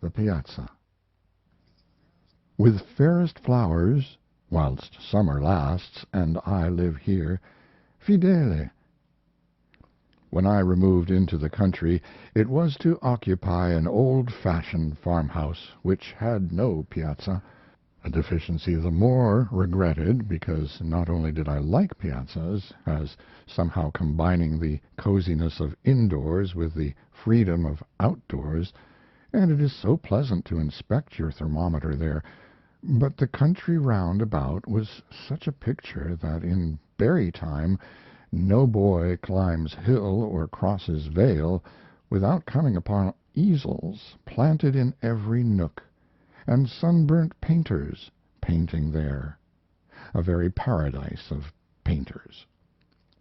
the Piazza. With fairest flowers, whilst summer lasts and I live here, fidele. When I removed into the country it was to occupy an old-fashioned farmhouse which had no piazza, a deficiency the more regretted because not only did I like piazzas, as somehow combining the coziness of indoors with the freedom of outdoors, and it is so pleasant to inspect your thermometer there, but the country round about was such a picture that in berry time no boy climbs hill or crosses vale without coming upon easels planted in every nook, and sunburnt painters painting there, a very paradise of painters.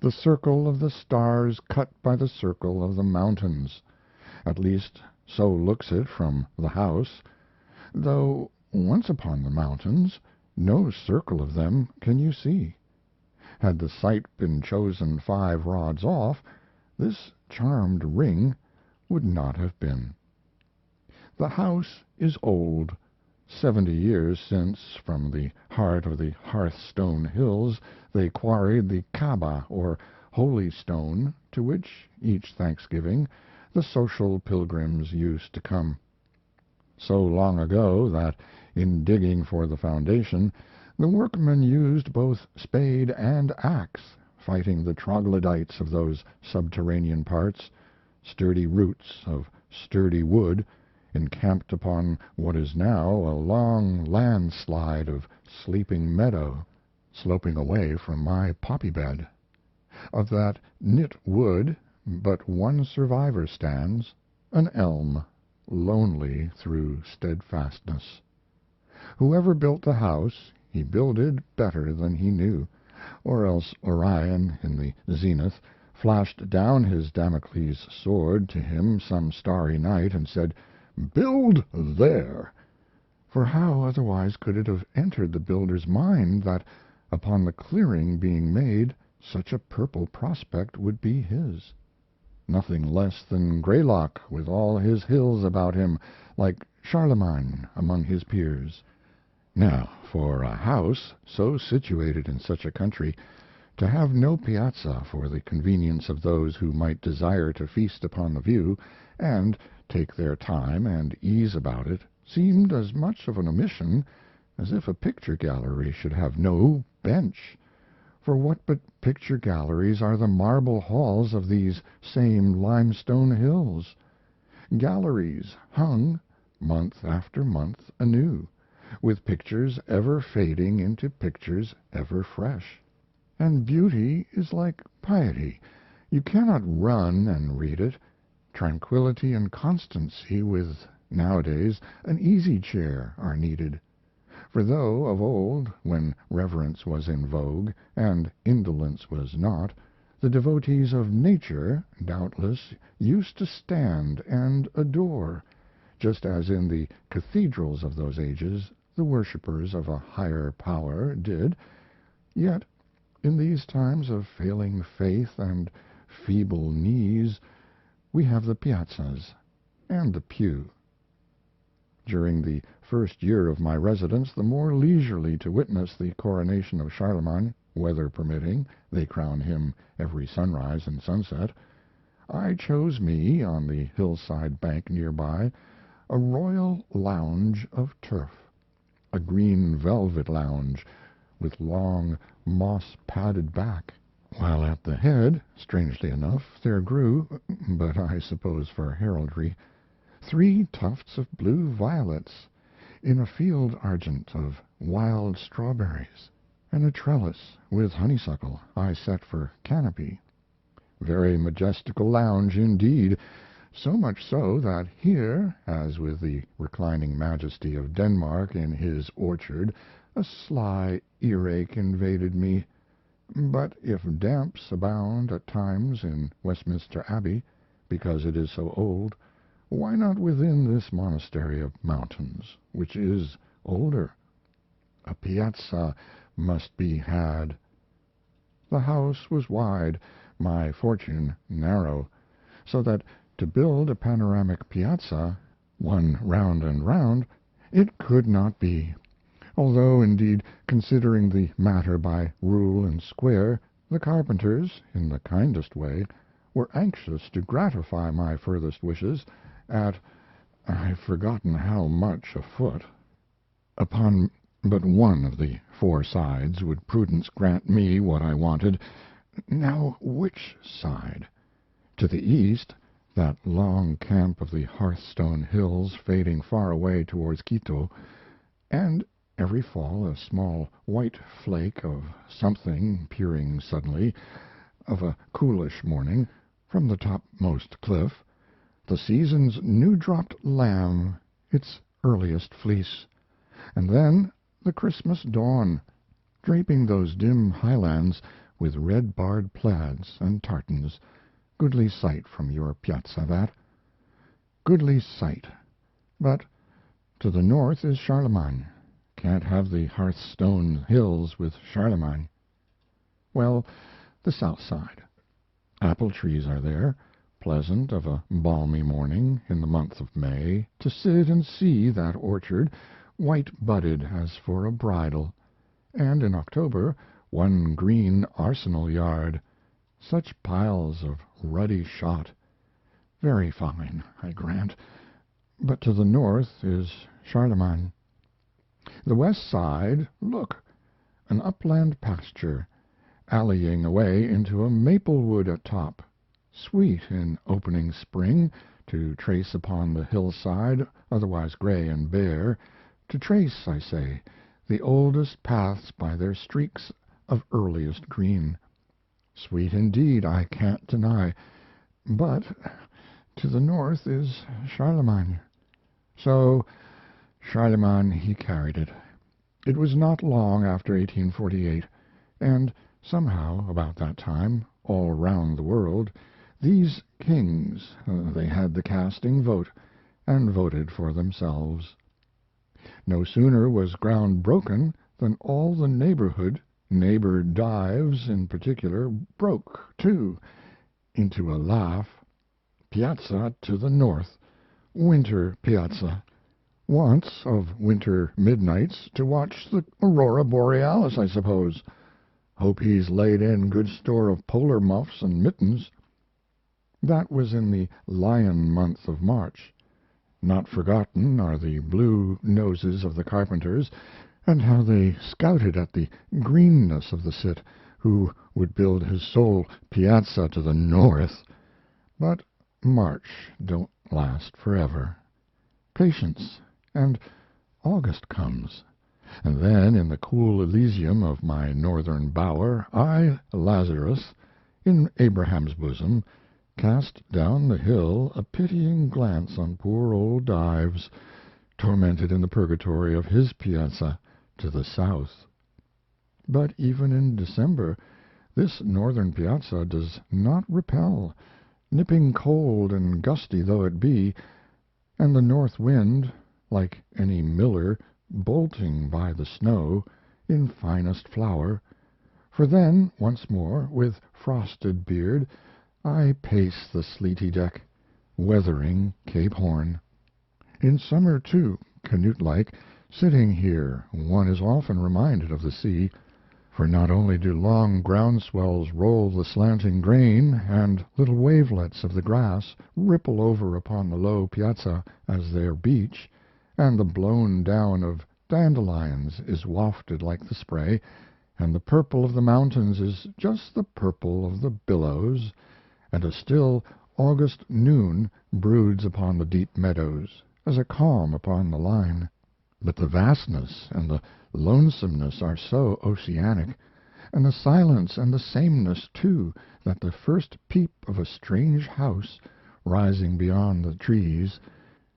The circle of the stars cut by the circle of the mountains, at least so looks it from the house, though once upon the mountains no circle of them can you see. Had the site been chosen 5 rods off, this charmed ring would not have been. The house is old, 70 years since from the heart of the Hearthstone Hills they quarried the Kaaba, or Holy Stone, to which, each Thanksgiving, the social pilgrims used to come. So long ago that, in digging for the foundation, the workmen used both spade and axe, fighting the troglodytes of those subterranean parts, sturdy roots of sturdy wood, encamped upon what is now a long landslide of sleeping meadow, sloping away from my poppy bed. Of that knit wood but one survivor stands, an elm, lonely through steadfastness. Whoever built the house, he builded better than he knew, or else Orion in the zenith flashed down his Damocles sword to him some starry night and said, "Build there." For how otherwise could it have entered the builder's mind that, upon the clearing being made, such a purple prospect would be his? Nothing less than Greylock with all his hills about him, like Charlemagne among his peers. Now, for a house so situated in such a country, to have no piazza for the convenience of those who might desire to feast upon the view, and take their time and ease about it, seemed as much of an omission as if a picture gallery should have no bench. For what but picture galleries are the marble halls of these same limestone hills? Galleries hung, month after month anew, with pictures ever fading into pictures ever fresh. And beauty is like piety, you cannot run and read it. Tranquillity and constancy with, nowadays, an easy chair are needed. For though of old, when reverence was in vogue, and indolence was not, the devotees of nature, doubtless, used to stand and adore, just as in the cathedrals of those ages the worshippers of a higher power did, yet in these times of failing faith and feeble knees we have the piazzas and the pew. During the first year of my residence, the more leisurely to witness the coronation of Charlemagne, weather permitting they crown him every sunrise and sunset, I chose me, on the hillside bank near by, a royal lounge of turf, a green velvet lounge with long moss-padded back, while at the head, strangely enough, there grew, but I suppose for heraldry, 3 tufts of blue violets in a field argent of wild strawberries, and a trellis with honeysuckle I set for canopy. Very majestical lounge indeed, so much so that here, as with the reclining majesty of Denmark in his orchard, a sly earache invaded me. But if damps abound at times in Westminster Abbey, because it is so old, why not within this monastery of mountains, which is older? A piazza must be had. The house was wide, my fortune narrow, so that to build a panoramic piazza one round and round, it could not be, although, indeed, considering the matter by rule and square, the carpenters, in the kindest way, were anxious to gratify my furthest wishes at I've forgotten how much a foot. Upon but one of the four sides would prudence grant me what I wanted. Now which side? To the east, that long camp of the Hearthstone Hills fading far away towards Quito, and every fall a small white flake of something peering suddenly, of a coolish morning, from the topmost cliff, the season's new-dropped lamb, its earliest fleece, and then the Christmas dawn, draping those dim highlands with red-barred plaids and tartans. Goodly sight from your piazza, that. Goodly sight. But to the north is Charlemagne. Can't have the Hearthstone Hills with Charlemagne. Well, the south side. Apple trees are there, pleasant of a balmy morning in the month of May to sit and see that orchard, white budded as for a bridal, and in October one green arsenal yard, such piles of ruddy shot. Very fine, I grant, but to the north is Charlemagne. The west side, look, an upland pasture, alleying away into a maple wood at top. Sweet in opening spring to trace upon the hillside, otherwise gray and bare, to trace, I say, the oldest paths by their streaks of earliest green. Sweet indeed, I can't deny, but to the north is Charlemagne. So Charlemagne he carried it. It was not long after 1848, and somehow about that time, all round the world, these kings they had the casting vote, and voted for themselves. No sooner was ground broken than all the neighborhood, neighbor Dives in particular, broke, too, into a laugh. Piazza to the north, winter Piazza. Once of winter midnights to watch the aurora borealis, I suppose. Hope he's laid in good store of polar muffs and mittens. That was in the lion month of March. Not forgotten are the blue noses of the carpenters, and how they scouted at the greenness of the cit who would build his sole piazza to the north. But March don't last forever. Patience, and August comes, and then in the cool elysium of my northern bower I, Lazarus, in Abraham's bosom, cast down the hill a pitying glance on poor old Dives, tormented in the purgatory of his piazza to the south. But even in December this northern piazza does not repel, nipping cold and gusty though it be, and the north wind, like any miller bolting by the snow, in finest flower, for then once more, with frosted beard, I pace the sleety deck, weathering Cape Horn. In summer, too, canute-like, sitting here, one is often reminded of the sea, for not only do long ground swells roll the slanting grain, and little wavelets of the grass ripple over upon the low piazza as their beach, and the blown down of dandelions is wafted like the spray, and the purple of the mountains is just the purple of the billows, and a still August noon broods upon the deep meadows, as a calm upon the line. But the vastness and the lonesomeness are so oceanic, and the silence and the sameness, too, that the first peep of a strange house, rising beyond the trees,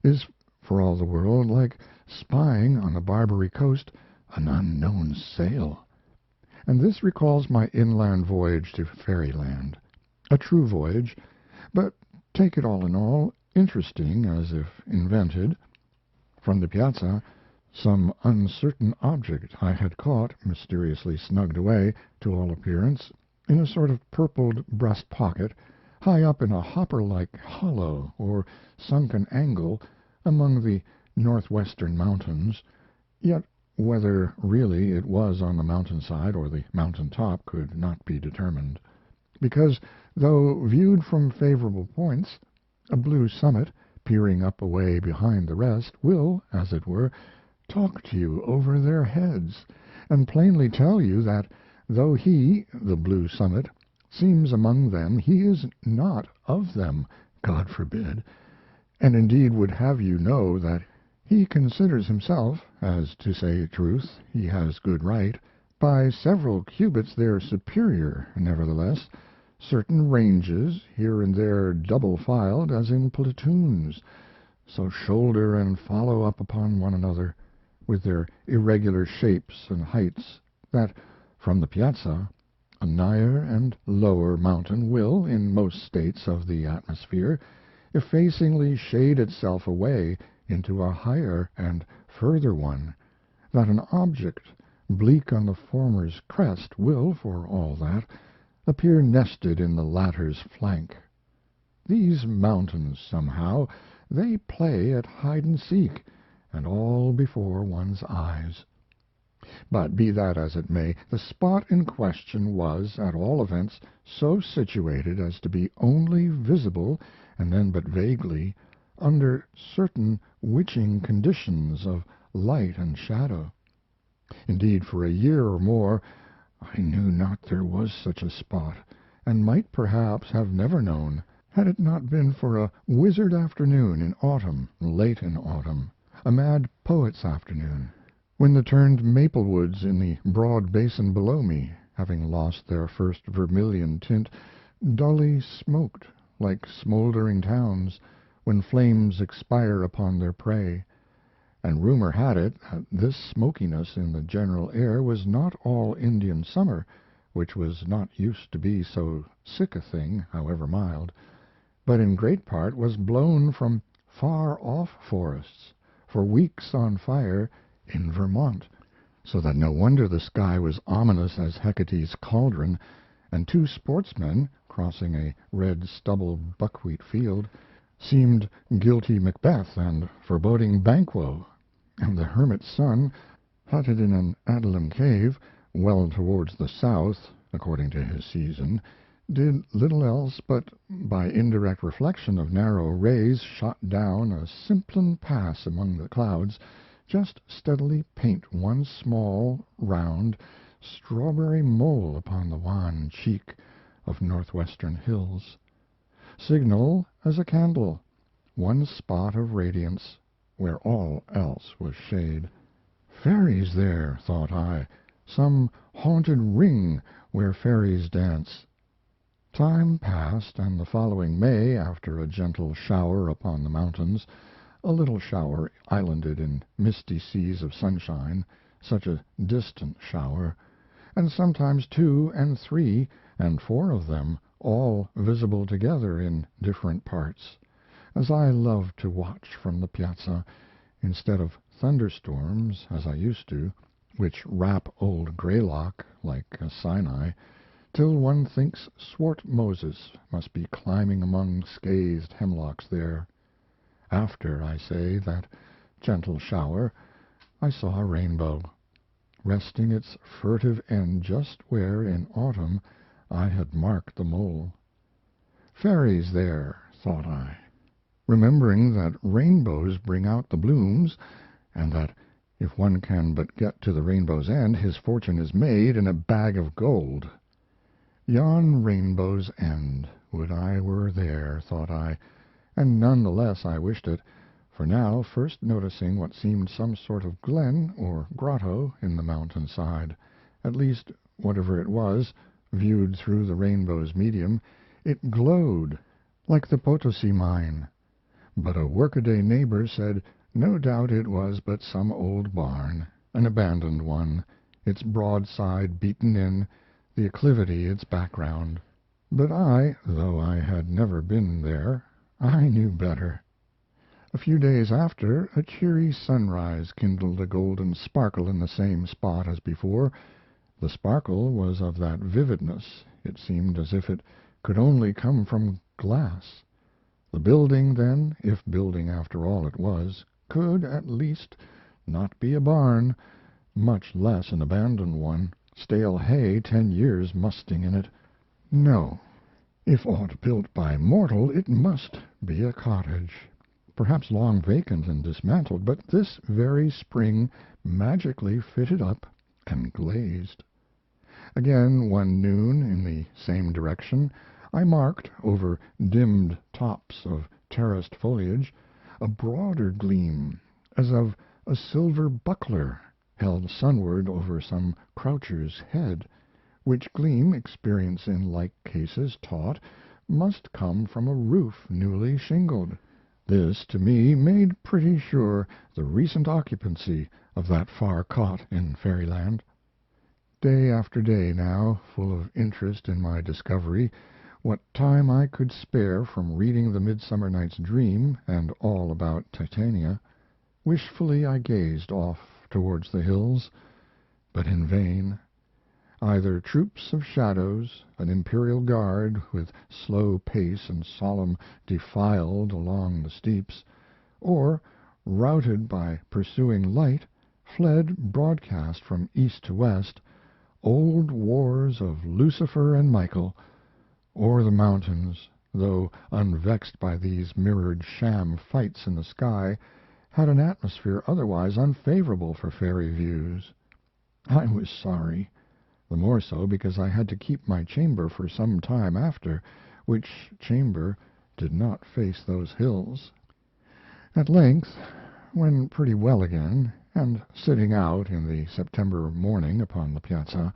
is for all the world like spying on the Barbary coast an unknown sail. And this recalls my inland voyage to Fairyland. A true voyage, but, take it all in all, interesting as if invented. From the piazza some uncertain object I had caught, mysteriously snugged away, to all appearance, in a sort of purpled breast pocket, high up in a hopper-like hollow or sunken angle, among the northwestern mountains, yet whether really it was on the mountainside or the mountain top could not be determined, because, though viewed from favorable points, a blue summit, peering up away behind the rest, will, as it were, talk to you over their heads, and plainly tell you that though he, the blue summit, seems among them, he is not of them, God forbid, and indeed would have you know that he considers himself, as to say truth he has good right, by several cubits their superior, nevertheless, certain ranges, here and there double filed as in platoons, so shoulder and follow up upon one another, with their irregular shapes and heights, that from the Piazza a nigher and lower mountain will, in most states of the atmosphere, effacingly shade itself away into a higher and further one, that an object bleak on the former's crest will, for all that, appear nested in the latter's flank. These mountains, somehow, they play at hide and seek, and all before one's eyes. But be that as it may, the spot in question was, at all events, so situated as to be only visible, and then but vaguely, under certain witching conditions of light and shadow. Indeed, for a year or more I knew not there was such a spot, and might perhaps have never known, had it not been for a wizard afternoon in autumn, late in autumn, a mad poet's afternoon, when the turned maple woods in the broad basin below me, having lost their first vermilion tint, dully smoked, like smoldering towns, when flames expire upon their prey, and rumor had it that this smokiness in the general air was not all Indian summer, which was not used to be so sick a thing, however mild, but in great part was blown from far off forests, for weeks on fire, in Vermont, so that no wonder the sky was ominous as Hecate's cauldron, and two sportsmen, crossing a red stubble buckwheat field, seemed guilty Macbeth and foreboding Banquo, and the hermit's son, hutted in an Adelim cave, well towards the south, according to his season, did little else but, by indirect reflection of narrow rays shot down a simplon pass among the clouds, just steadily paint one small, round, strawberry mole upon the wan cheek of northwestern hills. Signal as a candle, one spot of radiance where all else was shade. Fairies there, thought I, some haunted ring where fairies dance. Time passed, and the following May, after a gentle shower upon the mountains, a little shower islanded in misty seas of sunshine, such a distant shower, and sometimes two and three and four of them, all visible together in different parts, as I loved to watch from the Piazza, instead of thunderstorms, as I used to, which wrap old Greylock like a Sinai, till one thinks swart Moses must be climbing among scathed hemlocks there. After, I say, that gentle shower, I saw a rainbow, resting its furtive end just where, in autumn, I had marked the mole. Fairies there, thought I, remembering that rainbows bring out the blooms, and that if one can but get to the rainbow's end his fortune is made in a bag of gold. Yon rainbow's end, would I were there, thought I, and none the less I wished it, for now first noticing what seemed some sort of glen or grotto in the mountain side, at least whatever it was, viewed through the rainbow's medium, it glowed like the Potosi mine. But a workaday neighbor said no doubt it was but some old barn, an abandoned one, its broadside beaten in, the acclivity its background. But I, though I had never been there, I knew better. A few days after, a cheery sunrise kindled a golden sparkle in the same spot as before. The sparkle was of that vividness, it seemed as if it could only come from glass. The building, then, if building after all it was, could, at least, not be a barn, much less an abandoned one, stale hay 10 years musting in it. No, if aught built by mortal, it must be a cottage, perhaps long vacant and dismantled, but this very spring magically fitted up and glazed. Again, one noon, in the same direction, I marked, over dimmed tops of terraced foliage, a broader gleam, as of a silver buckler held sunward over some croucher's head, which gleam, experience in like cases taught, must come from a roof newly shingled. This, to me, made pretty sure the recent occupancy of that far cot in fairyland. Day after day now, full of interest in my discovery, what time I could spare from reading The Midsummer Night's Dream and all about Titania, wishfully I gazed off towards the hills, but in vain. Either troops of shadows, an imperial guard with slow pace and solemn defiled along the steeps, or, routed by pursuing light, fled broadcast from east to west, old wars of Lucifer and Michael, or the mountains, though unvexed by these mirrored sham fights in the sky, had an atmosphere otherwise unfavorable for fairy views. I was sorry, the more so because I had to keep my chamber for some time after, which chamber did not face those hills. At length, when pretty well again, and sitting out in the September morning upon the piazza,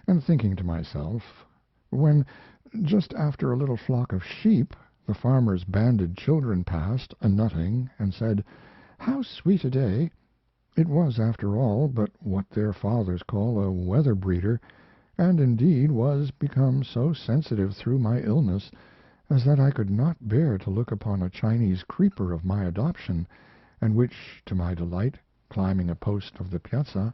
and thinking to myself, when, just after a little flock of sheep, the farmer's banded children passed, a-nutting, and said, "How sweet a day!" It was, after all, but what their fathers call a weather breeder, and indeed was become so sensitive through my illness as that I could not bear to look upon a Chinese creeper of my adoption, and which, to my delight, climbing a post of the piazza,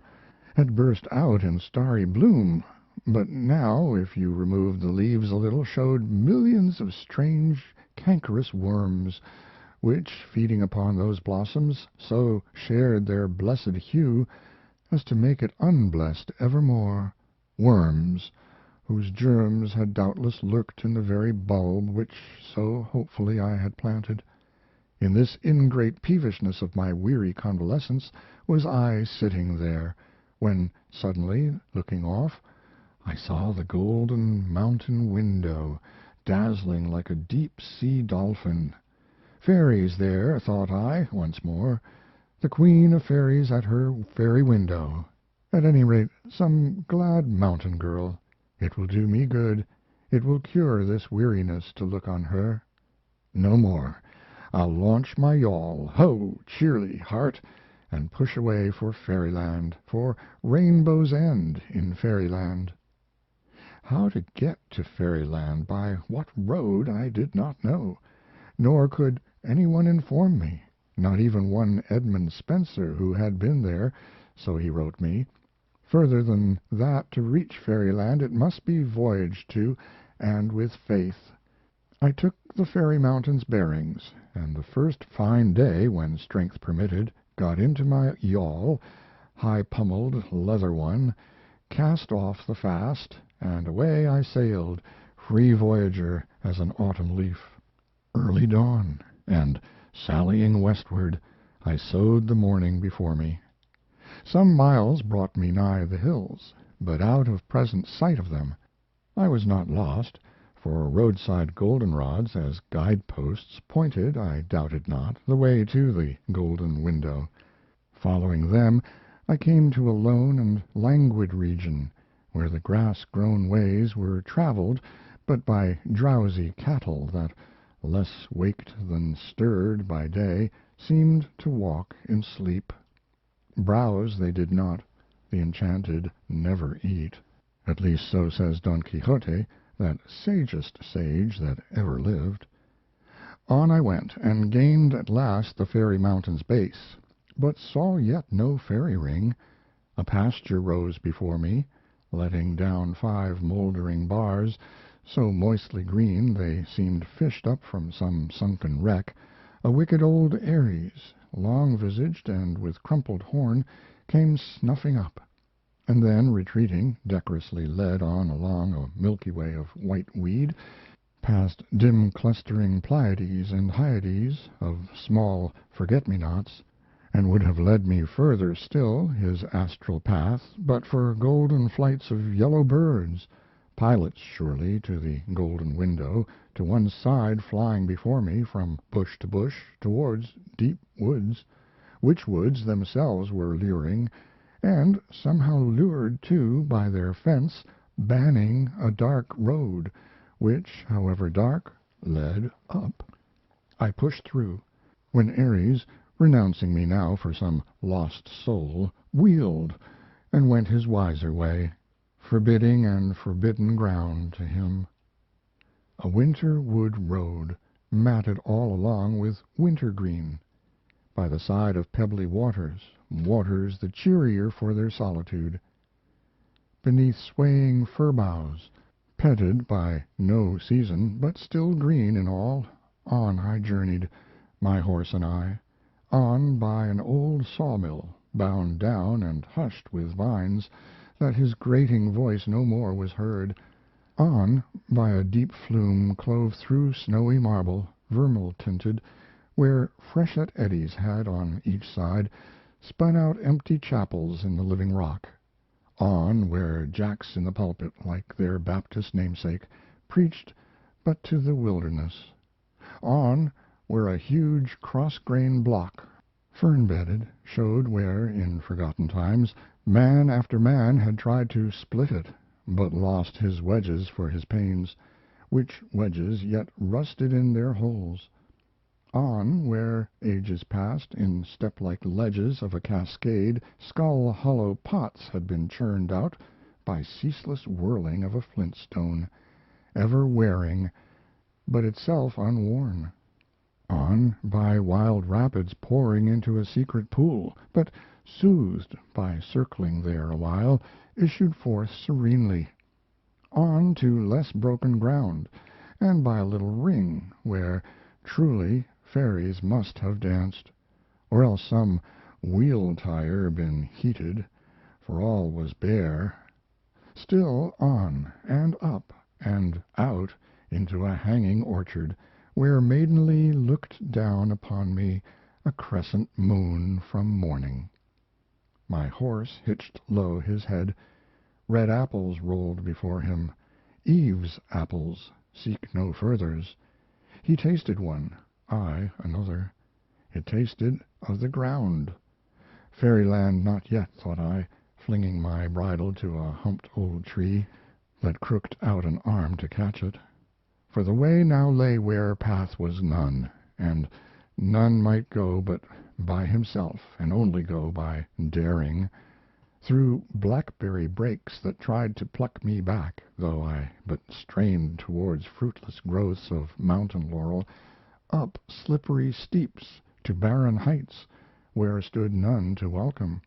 had burst out in starry bloom, but now, if you removed the leaves a little, showed millions of strange cankerous worms, which, feeding upon those blossoms, so shared their blessed hue as to make it unblessed evermore. Worms, whose germs had doubtless lurked in the very bulb which so hopefully I had planted. In this ingrate peevishness of my weary convalescence was I sitting there, when suddenly, looking off, I saw the golden mountain window, dazzling like a deep-sea dolphin. Fairies there, thought I once more, the queen of fairies at her fairy window. At any rate, some glad mountain girl. It will do me good. It will cure this weariness to look on her. No more. I'll launch my yawl, ho, cheerly heart, and push away for fairyland, for Rainbow's End in fairyland. How to get to fairyland, by what road, I did not know, nor could any one inform me, not even one Edmund Spenser, who had been there, so he wrote me. Further than that, to reach fairyland it must be voyaged to, and with faith. I took the Fairy Mountains bearings, and the first fine day, when strength permitted, got into my yawl, high-pummelled leather one, cast off the fast, and away I sailed, free voyager as an autumn leaf. Early dawn, and, sallying westward, I sowed the morning before me. Some miles brought me nigh the hills, but out of present sight of them. I was not lost, for roadside goldenrods as guide-posts pointed, I doubted not, the way to the golden window. Following them, I came to a lone and languid region, where the grass-grown ways were traveled but by drowsy cattle that, less waked than stirred by day, seemed to walk in sleep. Browse they did not, the enchanted never eat. At least so says Don Quixote, that sagest sage that ever lived. On I went, and gained at last the fairy mountain's base, but saw yet no fairy ring. A pasture rose before me, letting down 5 mouldering bars, so moistly green they seemed fished up from some sunken wreck, a wicked old Aries, long-visaged and with crumpled horn, came snuffing up, and then, retreating, decorously led on along a milky way of white weed, past dim clustering Pleiades and Hyades of small forget-me-nots, and would have led me further still, his astral path, but for golden flights of yellow birds, pilots surely to the golden window, to one side flying before me from bush to bush towards deep woods, which woods themselves were luring, and somehow lured, too, by their fence banning a dark road, which, however dark, led up. I pushed through, when Aries, renouncing me now for some lost soul, wheeled and went his wiser way, forbidding and forbidden ground to him. A winter wood road, matted all along with wintergreen, by the side of pebbly waters, waters the cheerier for their solitude. Beneath swaying fir boughs, petted by no season, but still green in all, on I journeyed, my horse and I, on by an old sawmill, bound down and hushed with vines, that his grating voice no more was heard, on by a deep flume clove through snowy marble, vermeil-tinted, where freshet eddies had, on each side, spun out empty chapels in the living rock, on where jacks in the pulpit, like their Baptist namesake, preached but to the wilderness, on where a huge cross-grained block, fern-bedded, showed where, in forgotten times, man after man had tried to split it, but lost his wedges for his pains, which wedges yet rusted in their holes, on where, ages past, in step-like ledges of a cascade, skull-hollow pots had been churned out by ceaseless whirling of a flintstone, ever wearing, but itself unworn, on by wild rapids pouring into a secret pool, but, soothed by circling there awhile, issued forth serenely, on to less broken ground, and by a little ring where, truly, fairies must have danced, or else some wheel-tire been heated, for all was bare, still on and up and out into a hanging orchard, where maidenly looked down upon me a crescent moon from morning. My horse hitched low his head. Red apples rolled before him, Eve's apples, seek no furthers. He tasted one, I another. It tasted of the ground. Fairyland not yet, thought I, flinging my bridle to a humped old tree that crooked out an arm to catch it. For the way now lay where path was none, and none might go but by himself, and only go by daring, through blackberry brakes that tried to pluck me back, though I but strained towards fruitless growths of mountain laurel, up slippery steeps to barren heights, where stood none to welcome.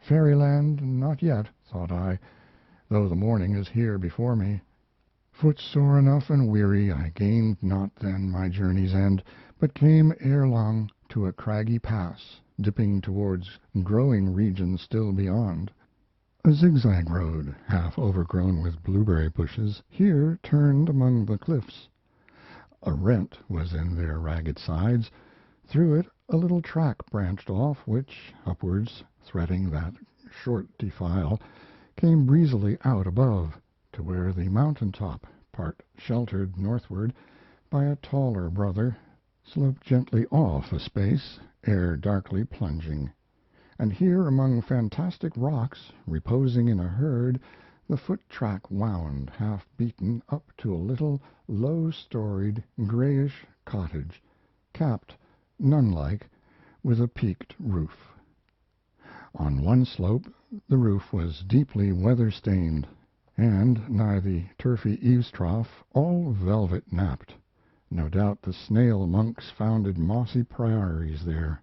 Fairyland not yet, thought I, though the morning is here before me. Footsore enough and weary, I gained not then my journey's end, but came ere long to a craggy pass, dipping towards growing regions still beyond. A zigzag road, half overgrown with blueberry bushes, here turned among the cliffs. A rent was in their ragged sides. Through it a little track branched off, which, upwards, threading that short defile, came breezily out above, to where the mountain top, part sheltered northward by a taller brother, sloped gently off a space, ere darkly plunging. And here among fantastic rocks, reposing in a herd, the foot-track wound, half beaten, up to a little low-storied, grayish cottage, capped, nun-like, with a peaked roof. On one slope the roof was deeply weather-stained, and nigh the turfy eaves-trough all velvet-napped. No doubt the snail-monks founded mossy priories there.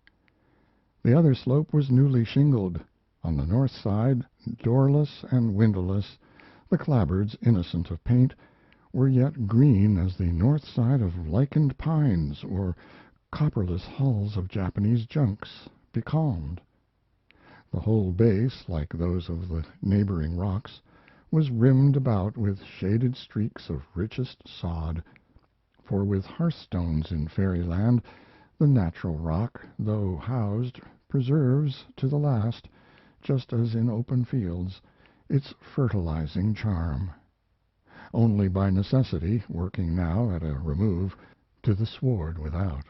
The other slope was newly shingled. On the north side, doorless and windowless, the clapboards innocent of paint, were yet green as the north side of lichened pines or copperless hulls of Japanese junks, becalmed. The whole base, like those of the neighboring rocks, was rimmed about with shaded streaks of richest sod, for with hearthstones in fairyland the natural rock, though housed, preserves to the last, just as in open fields, its fertilizing charm. Only by necessity, working now at a remove to the sward without.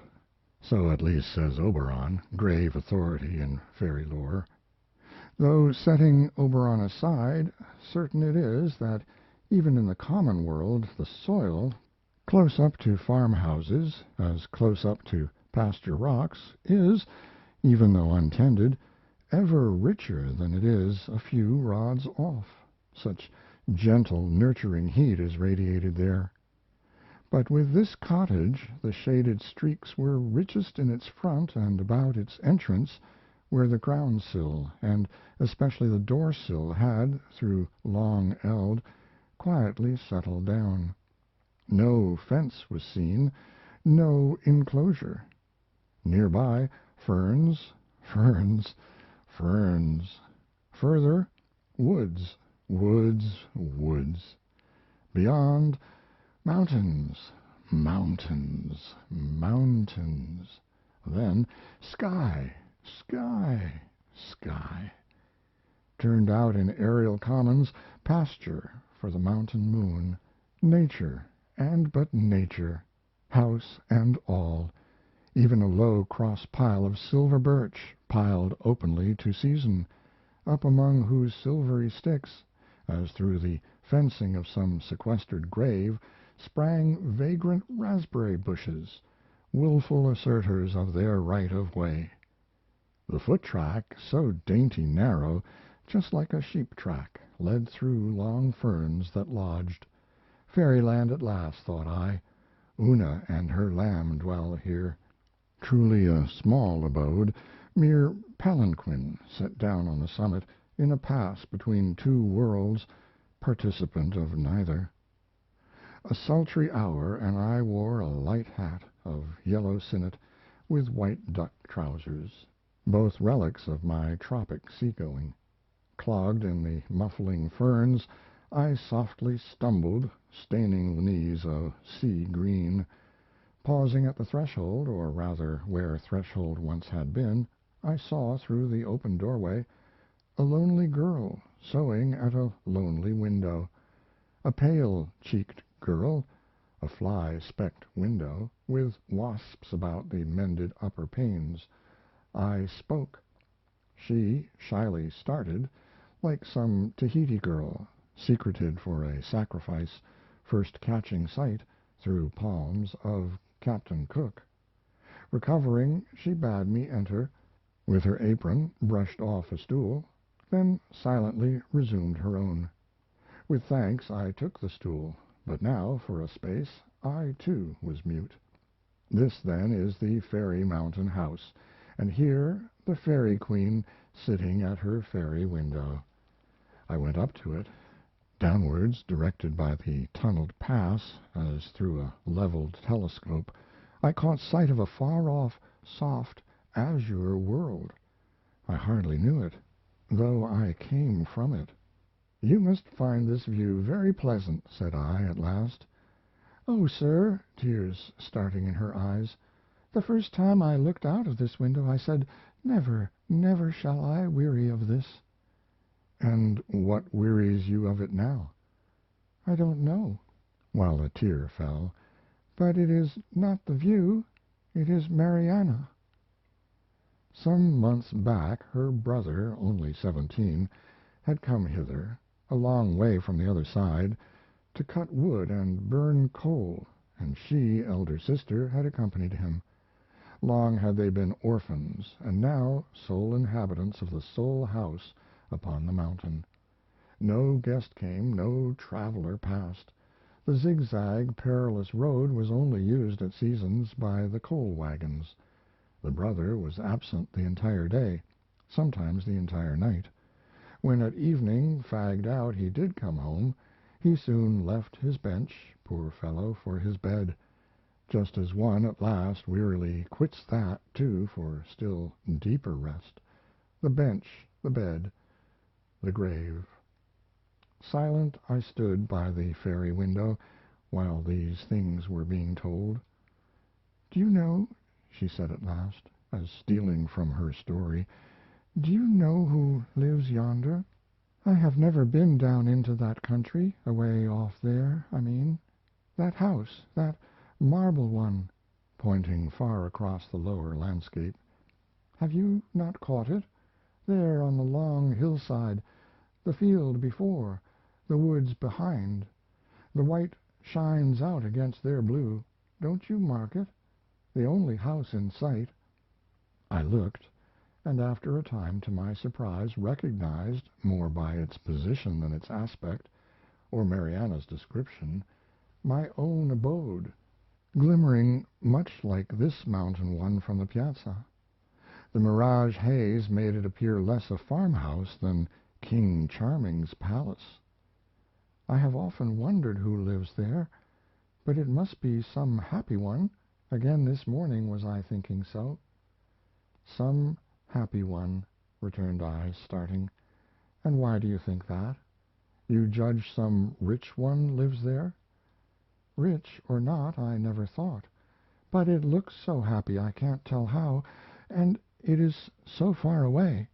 So at least says Oberon, grave authority in fairy lore. Though setting Oberon aside, certain it is that even in the common world the soil, close up to farmhouses, as close up to pasture rocks, is, even though untended, ever richer than it is a few rods off, such gentle, nurturing heat is radiated there. But with this cottage the shaded streaks were richest in its front and about its entrance, where the ground sill, and especially the door sill, had, through long eld, quietly settled down. No fence was seen, no inclosure. Near by, ferns, ferns, ferns. Further, woods, woods, woods. Beyond, mountains, mountains, mountains. Then sky, sky, sky. Turned out in aerial commons, pasture for the mountain moon. Nature, and but nature, house and all, even a low cross pile of silver birch, piled openly to season, up among whose silvery sticks, as through the fencing of some sequestered grave, sprang vagrant raspberry bushes, wilful assertors of their right of way. The foot track, so dainty narrow, just like a sheep track, led through long ferns that lodged. Fairyland at last, thought I. Una and her lamb dwell here. Truly a small abode, mere palanquin set down on the summit, in a pass between two worlds, participant of neither. A sultry hour, and I wore a light hat of yellow sinnet, with white duck trousers, both relics of my tropic sea-going. Clogged in the muffling ferns, I softly stumbled, staining the knees a sea green. Pausing at the threshold, or rather where threshold once had been, I saw through the open doorway a lonely girl sewing at a lonely window, a pale-cheeked girl, a fly-specked window, with wasps about the mended upper panes. I spoke. She shyly started, like some Tahiti girl, secreted for a sacrifice, first catching sight, through palms, of Captain Cook. Recovering, she bade me enter, with her apron brushed off a stool, then silently resumed her own. With thanks I took the stool, but now, for a space, I, too, was mute. This, then, is the fairy mountain house, and here the Fairy Queen sitting at her fairy window. I went up to it. Downwards, directed by the tunneled pass, as through a leveled telescope, I caught sight of a far-off, soft, azure world. I hardly knew it, though I came from it. "You must find this view very pleasant," said I, at last. "Oh, sir," tears starting in her eyes, "the first time I looked out of this window I said, 'Never, never shall I weary of this.'" "And what wearies you of it now?" "I don't know," while a tear fell. "But it is not the view, it is Mariana." Some months back her brother, only 17, had come hither, a long way from the other side, to cut wood and burn coal, and she, elder sister, had accompanied him. Long had they been orphans, and now sole inhabitants of the sole house upon the mountain. No guest came, no traveler passed. The zigzag, perilous road was only used at seasons by the coal wagons. The brother was absent the entire day, sometimes the entire night. When at evening, fagged out, he did come home, he soon left his bench, poor fellow, for his bed, just as one at last wearily quits that, too, for still deeper rest, the bench, the bed, the grave. Silent I stood by the fairy window while these things were being told. "Do you know," she said at last, as stealing from her story, "do you know who lives yonder? I have never been down into that country, away off there, I mean. That house, that marble one," pointing far across the lower landscape. "Have you not caught it? There on the long hillside, the field before, the woods behind. The white shines out against their blue. Don't you mark it? The only house in sight." I looked, and after a time, to my surprise, recognized, more by its position than its aspect, or Mariana's description, my own abode, glimmering much like this mountain one from the Piazza. The mirage haze made it appear less a farmhouse than King Charming's palace. I have often wondered who lives there, but it must be some happy one. Again this morning was I thinking so. "Some happy one," returned I, starting. "And why do you think that? You judge some rich one lives there?" "Rich or not, I never thought. But it looks so happy I can't tell how, and it is so far away.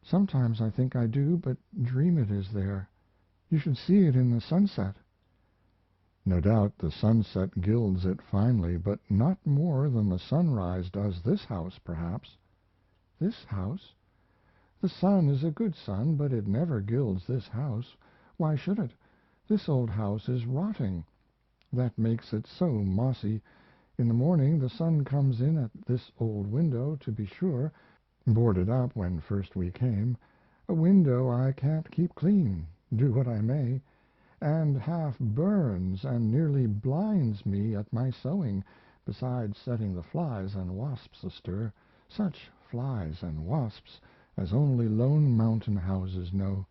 Sometimes I think I do but dream it is there. You should see it in the sunset." No doubt the sunset gilds it finely, but not more than the sunrise does this house, perhaps. "This house? The sun is a good sun, but it never gilds this house. Why should it? This old house is rotting. That makes it so mossy. In the morning the sun comes in at this old window, to be sure, boarded up when first we came, a window I can't keep clean, do what I may, and half burns and nearly blinds me at my sewing, besides setting the flies and wasps astir, such flies and wasps as only lone mountain houses know.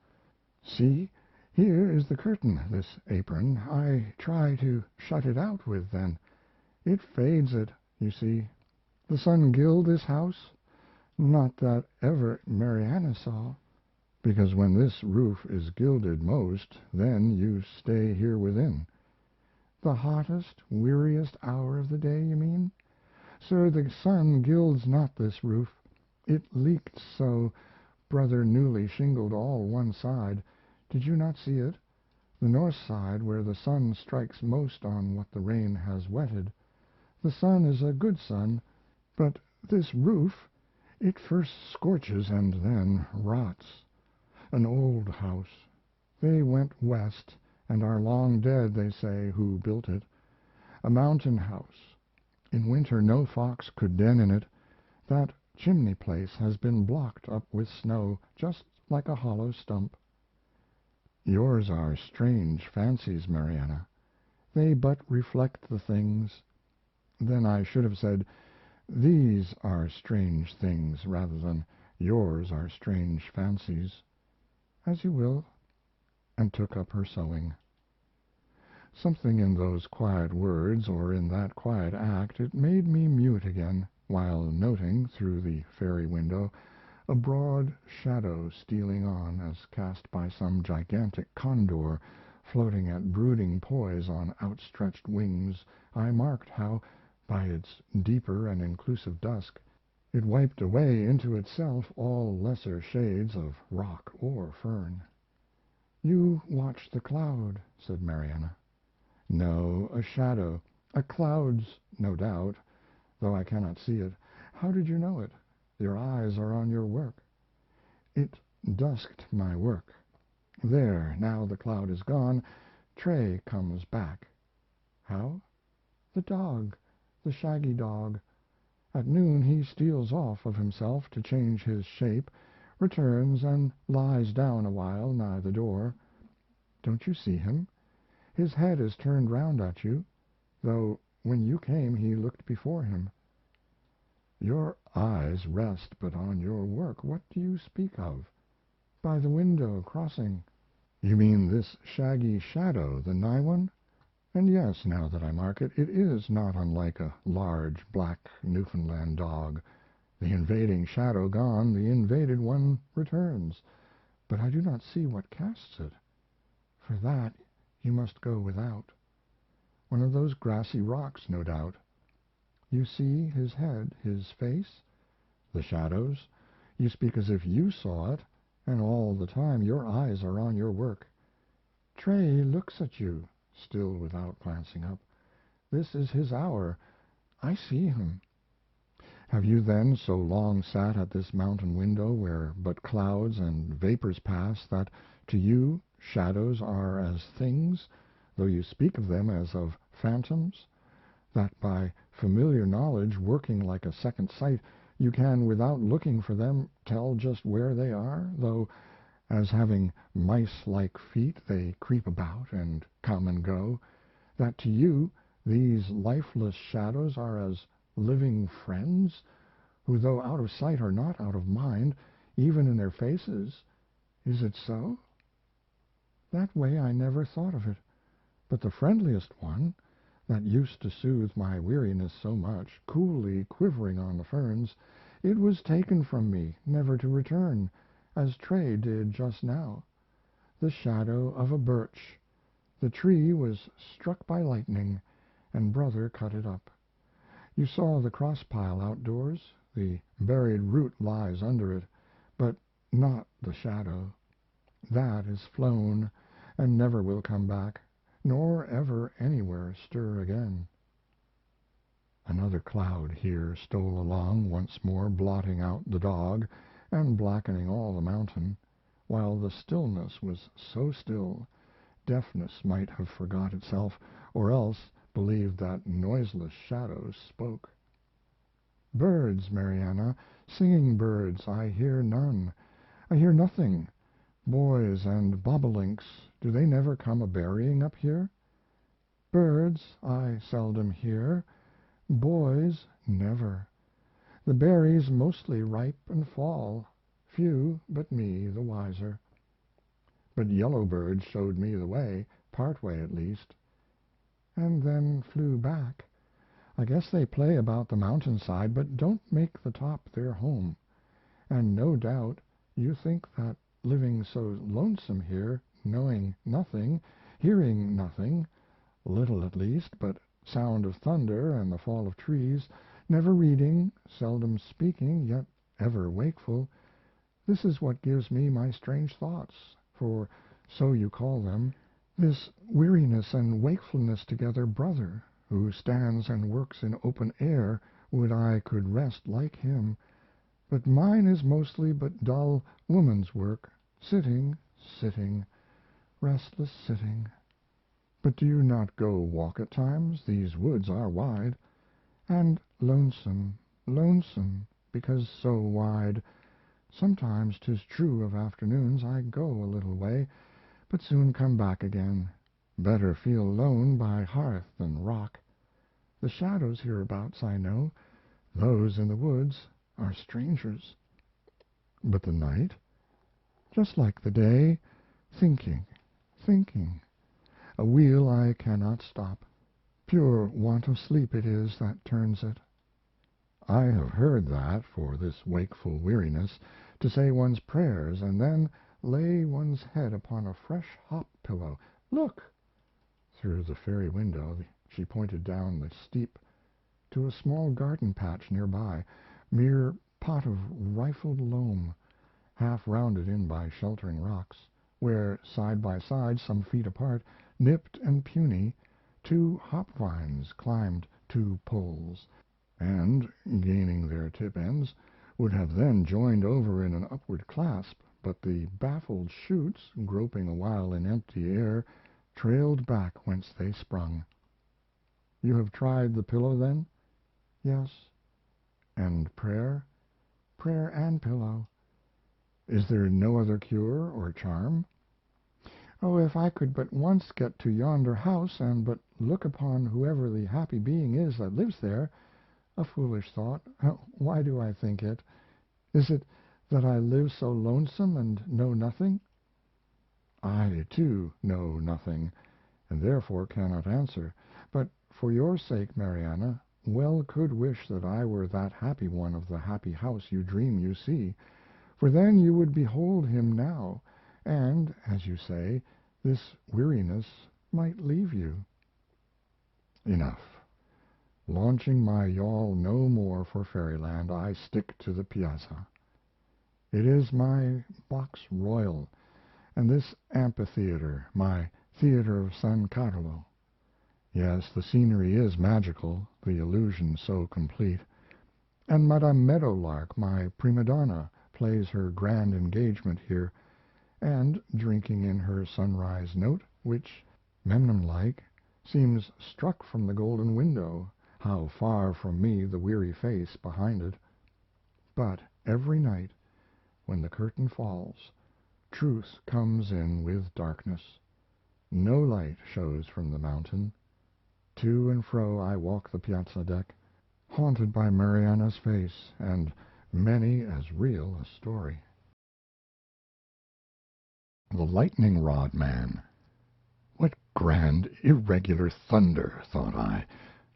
See, here is the curtain, this apron. I try to shut it out with, then. It fades it, you see. The sun gild this house? Not that ever Mariana saw. Because when this roof is gilded most, then you stay here within." "The hottest, weariest hour of the day, you mean? Sir, the sun gilds not this roof. It leaked so, brother newly shingled all one side. Did you not see it? The north side, where the sun strikes most on what the rain has wetted. The sun is a good sun, but this roof, it first scorches and then rots. An old house. They went west, and are long dead, they say, who built it. A mountain house. In winter no fox could den in it. That chimney place has been blocked up with snow, just like a hollow stump." "Yours are strange fancies, Mariana." "They but reflect the things." Then I should have said, "These are strange things," rather than "Yours are strange fancies." "As you will," and took up her sewing. Something in those quiet words, or in that quiet act, it made me mute again, while noting, through the fairy window, a broad shadow stealing on, as cast by some gigantic condor floating at brooding poise on outstretched wings. I marked how, by its deeper and inclusive dusk, it wiped away into itself all lesser shades of rock or fern. "You watched the cloud," said Mariana. "No, a shadow. A cloud's, no doubt, though I cannot see it. How did you know it? Your eyes are on your work." "It dusked my work. There, now the cloud is gone, Tray comes back." "How?" "The dog, the shaggy dog. At noon he steals off of himself to change his shape, returns and lies down a while nigh the door. Don't you see him? His head is turned round at you, though when you came he looked before him." "Your eyes rest but on your work. What do you speak of?" "By the window, crossing." "You mean this shaggy shadow, the nigh one?" And yes, now that I mark it, it is not unlike a large black Newfoundland dog. The invading shadow gone, the invaded one returns. But I do not see what casts it. For that you must go without. One of those grassy rocks, no doubt. You see his head, his face, the shadows. You speak as if you saw it, and all the time your eyes are on your work. Tray looks at you, still without glancing up. This is his hour. I see him. Have you then so long sat at this mountain window where but clouds and vapors pass that to you shadows are as things, though you speak of them as of phantoms? That by familiar knowledge working like a second sight you can without looking for them tell just where they are, though as having mice-like feet they creep about and come and go, that to you these lifeless shadows are as living friends, who though out of sight are not out of mind, even in their faces. Is it so? That way I never thought of it, but the friendliest one, that used to soothe my weariness so much, coolly quivering on the ferns, it was taken from me, never to return, as Tray did just now. The shadow of a birch. The tree was struck by lightning, and brother cut it up. You saw the cross pile outdoors. The buried root lies under it, but not the shadow. That is flown, and never will come back, nor ever anywhere stir again. Another cloud here stole along once more, blotting out the dog and blackening all the mountain, while the stillness was so still deafness might have forgot itself, or else believed that noiseless shadows spoke. Birds, Mariana, singing birds, I hear none. I hear nothing. Boys and bobolinks, do they never come a berrying up here? Birds I seldom hear, boys never. The berries mostly ripe and fall, few but me the wiser. But yellowbirds showed me the way, part way at least, and then flew back. I guess they play about the mountainside, but don't make the top their home. And no doubt you think that living so lonesome here, knowing nothing, hearing nothing, little at least, but sound of thunder and the fall of trees, never reading, seldom speaking, yet ever wakeful, this is what gives me my strange thoughts, for so you call them, this weariness and wakefulness together brother, who stands and works in open air, would I could rest like him, but mine is mostly but dull woman's work, sitting, sitting, restless sitting. But do you not go walk at times? These woods are wide. And lonesome, lonesome, because so wide. Sometimes 'tis true of afternoons I go a little way, but soon come back again. Better feel lone by hearth than rock. The shadows hereabouts I know, those in the woods are strangers. But the night? Just like the day, thinking, thinking. A wheel I cannot stop. Pure want of sleep it is that turns it. I have heard that, for this wakeful weariness, to say one's prayers and then lay one's head upon a fresh hop pillow. Look! Through the fairy window she pointed down the steep to a small garden patch near by, mere pot of rifled loam, half rounded in by sheltering rocks, where side by side, some feet apart, nipped and puny, two hop vines climbed two poles, and, gaining their tip ends, would have then joined over in an upward clasp, but the baffled shoots, groping awhile in empty air, trailed back whence they sprung. You have tried the pillow, then? Yes. And prayer? Prayer and pillow. Is there no other cure or charm? Oh, if I could but once get to yonder house, and but look upon whoever the happy being is that lives there. A foolish thought. Why do I think it? Is it that I live so lonesome and know nothing? I, too, know nothing, and therefore cannot answer. But for your sake, Mariana, well could wish that I were that happy one of the happy house you dream you see, for then you would behold him now, and, as you say, this weariness might leave you. Enough. Launching my yawl no more for fairyland, I stick to the Piazza. It is my box royal, and this amphitheater my theater of San Carlo. Yes, the scenery is magical, the illusion so complete. And Madame Meadowlark, my prima donna, plays her grand engagement here, and, drinking in her sunrise note, which, Memnon-like, seems struck from the golden window, how far from me the weary face behind it. But every night, when the curtain falls, truth comes in with darkness. No light shows from the mountain. To and fro I walk the piazza deck, haunted by Mariana's face and many as real a story. The Lightning Rod Man. What grand, irregular thunder, thought I,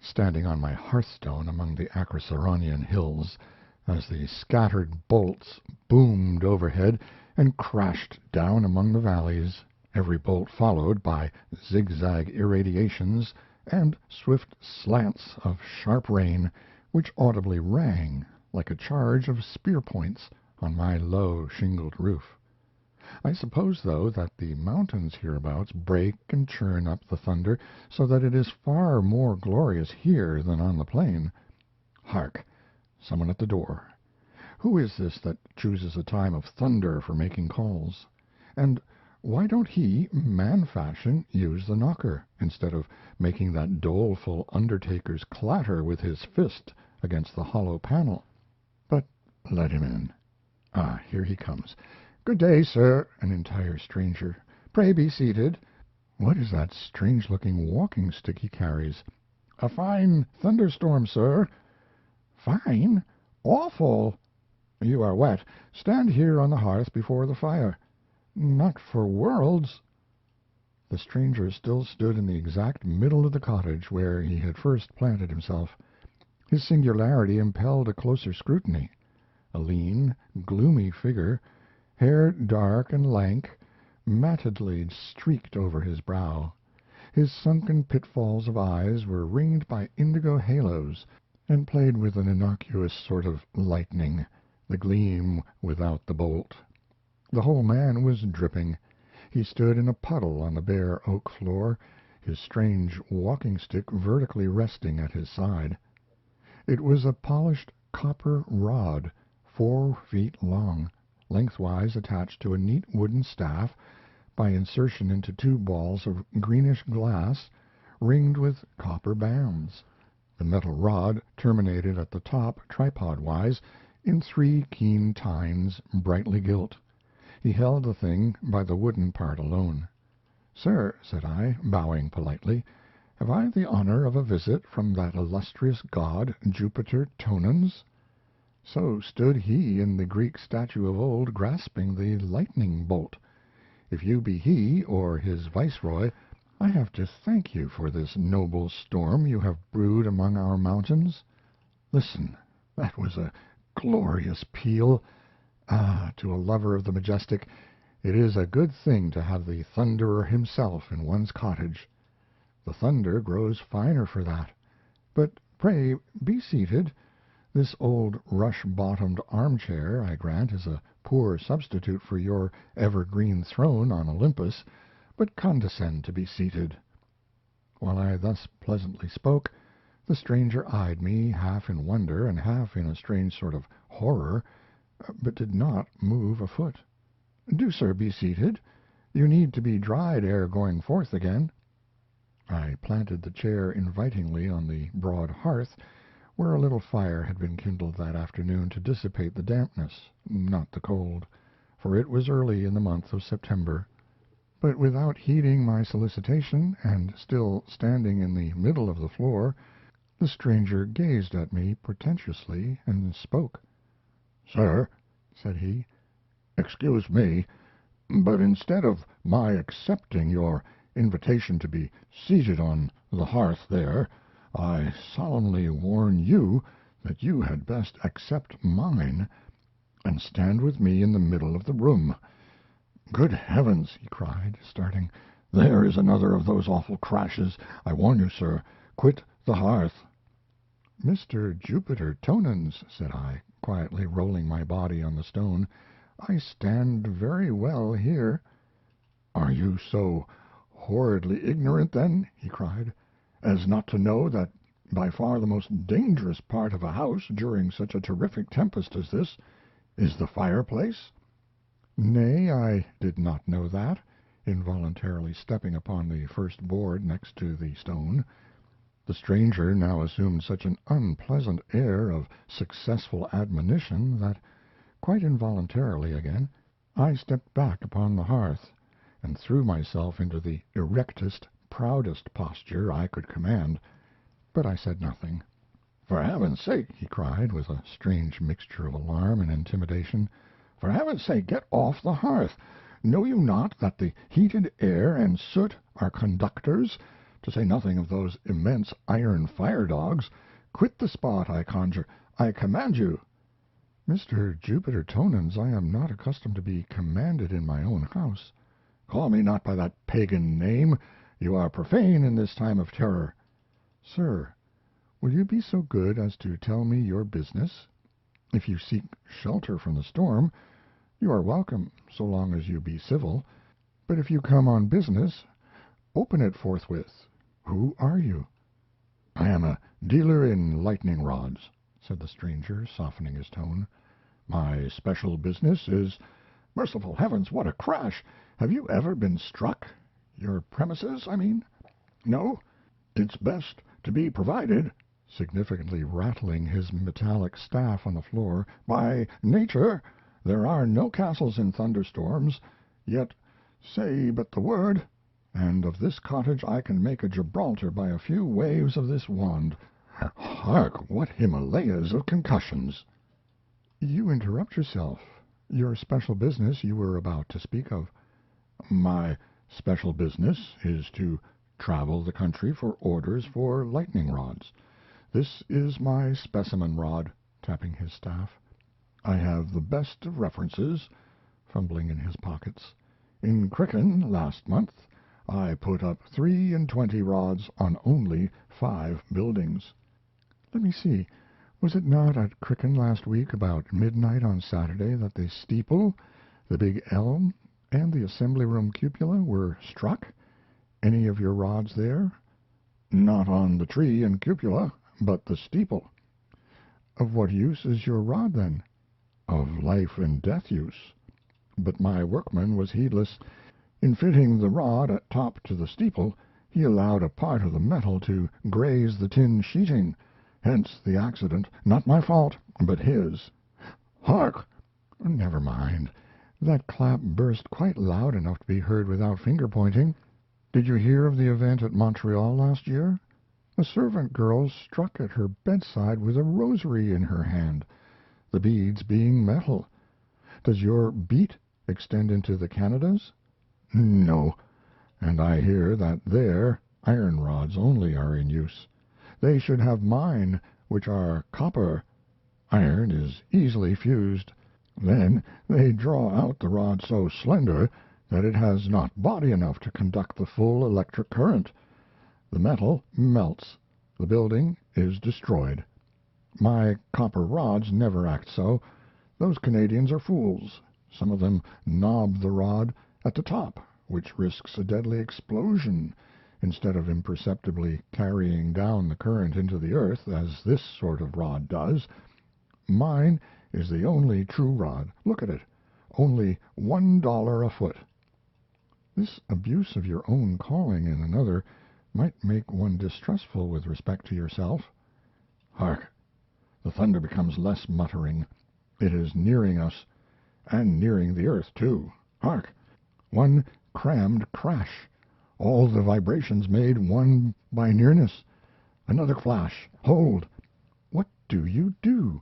standing on my hearthstone among the Acroceraunian hills, as the scattered bolts boomed overhead and crashed down among the valleys, every bolt followed by zigzag irradiations and swift slants of sharp rain, which audibly rang like a charge of spear points on my low shingled roof. I suppose, though, that the mountains hereabouts break and churn up the thunder, so that it is far more glorious here than on the plain. Hark! Someone at the door. Who is this that chooses a time of thunder for making calls? And why don't he, man fashion, use the knocker, instead of making that doleful undertaker's clatter with his fist against the hollow panel? But let him in. Ah, here he comes. Good day, sir. An entire stranger. Pray be seated. What is that strange-looking walking stick he carries? A fine thunderstorm, sir. Fine? Awful! You are wet. Stand here on the hearth before the fire. Not for worlds. The stranger still stood in the exact middle of the cottage where he had first planted himself. His singularity impelled a closer scrutiny. A lean, gloomy figure, hair dark and lank, mattedly streaked over his brow. His sunken pitfalls of eyes were ringed by indigo halos, and played with an innocuous sort of lightning, the gleam without the bolt. The whole man was dripping. He stood in a puddle on the bare oak floor, his strange walking-stick vertically resting at his side. It was a polished copper rod, 4 feet long, lengthwise attached to a neat wooden staff by insertion into 2 balls of greenish glass ringed with copper bands. The metal rod terminated at the top, tripod-wise, in 3 keen tines, brightly gilt. He held the thing by the wooden part alone. "Sir," said I, bowing politely, "have I the honor of a visit from that illustrious god, Jupiter Tonans?" So stood he in the Greek statue of old, grasping the lightning bolt. If you be he, or his viceroy, I have to thank you for this noble storm you have brewed among our mountains. Listen, that was a glorious peal. Ah, to a lover of the majestic, it is a good thing to have the Thunderer himself in one's cottage. The thunder grows finer for that. But pray be seated. This old rush-bottomed armchair, I grant, is a poor substitute for your evergreen throne on Olympus, but condescend to be seated." While I thus pleasantly spoke, the stranger eyed me half in wonder and half in a strange sort of horror, but did not move a foot. "Do, sir, be seated. You need to be dried ere going forth again." I planted the chair invitingly on the broad hearth, where a little fire had been kindled that afternoon to dissipate the dampness, not the cold, for it was early in the month of September. But without heeding my solicitation, and still standing in the middle of the floor, the stranger gazed at me portentously and spoke. "Sir," said he, "excuse me, but instead of my accepting your invitation to be seated on the hearth there, I solemnly warn you that you had best accept mine and stand with me in the middle of the room. Good heavens!" he cried, starting. "There is another of those awful crashes. I warn you, sir, quit the hearth." "Mr. Jupiter Tonans," said I, quietly rolling my body on the stone, "I stand very well here." "Are you so horridly ignorant, then," he cried, "as not to know that by far the most dangerous part of a house during such a terrific tempest as this is the fireplace?" "Nay, I did not know that," involuntarily stepping upon the first board next to the stone. The stranger now assumed such an unpleasant air of successful admonition that, quite involuntarily again, I stepped back upon the hearth and threw myself into the erectest, proudest posture I could command. But I said nothing. "For heaven's sake!" he cried, with a strange mixture of alarm and intimidation. "For heaven's sake, get off the hearth! Know you not that the heated air and soot are conductors, to say nothing of those immense iron fire dogs? Quit the spot, I conjure, I command you!" "Mr. Jupiter Tonans, I am not accustomed to be commanded in my own house." "Call me not by that pagan name. You are profane in this time of terror." "Sir, will you be so good as to tell me your business? If you seek shelter from the storm, you are welcome, so long as you be civil. But if you come on business, open it forthwith. Who are you?" "I am a dealer in lightning rods," said the stranger, softening his tone. "My special business is Merciful heavens, what a crash! Have you ever been struck? Your premises, I mean? No? It's best to be provided," significantly rattling his metallic staff on the floor. "By nature there are no castles in thunderstorms, yet say but the word, and of this cottage I can make a Gibraltar by a few waves of this wand. Hark, what Himalayas of concussions!" "You interrupt yourself. Your special business you were about to speak of." "My special business is to travel the country for orders for lightning rods. This is my specimen rod," tapping his staff. "I have the best of references," fumbling in his pockets. "In Crickham last month I put up 23 rods on only 5 buildings." "Let me see. Was it not at Crickham last week about midnight on Saturday that the steeple, the big elm, and the assembly room cupola were struck? Any of your rods there?" "Not on the tree and cupola, but the steeple." "Of what use is your rod, then?" "Of life and death use. But my workman was heedless. In fitting the rod at top to the steeple he allowed a part of the metal to graze the tin sheeting. Hence the accident. Not my fault, but his. Hark!" "Never mind. That clap burst quite loud enough to be heard without finger pointing. Did you hear of the event at Montreal last year? A servant girl struck at her bedside with a rosary in her hand, the beads being metal. Does your beat extend into the Canadas?" "No, and I hear that there iron rods only are in use. They should have mine, which are copper. Iron is easily fused. Then they draw out the rod so slender that it has not body enough to conduct the full electric current. The metal melts, the building is destroyed. My copper rods never act so. Those Canadians are fools. Some of them knob the rod at the top, which risks a deadly explosion, instead of imperceptibly carrying down the current into the earth, as this sort of rod does. Mine is the only true rod. Look at it. Only $1 a foot." This abuse of your own calling in another might make one distrustful with respect to yourself. Hark! The thunder becomes less muttering. It is nearing us, and nearing the earth, too. Hark! One crammed crash, all the vibrations made one by nearness. Another flash. Hold! "What do you do?"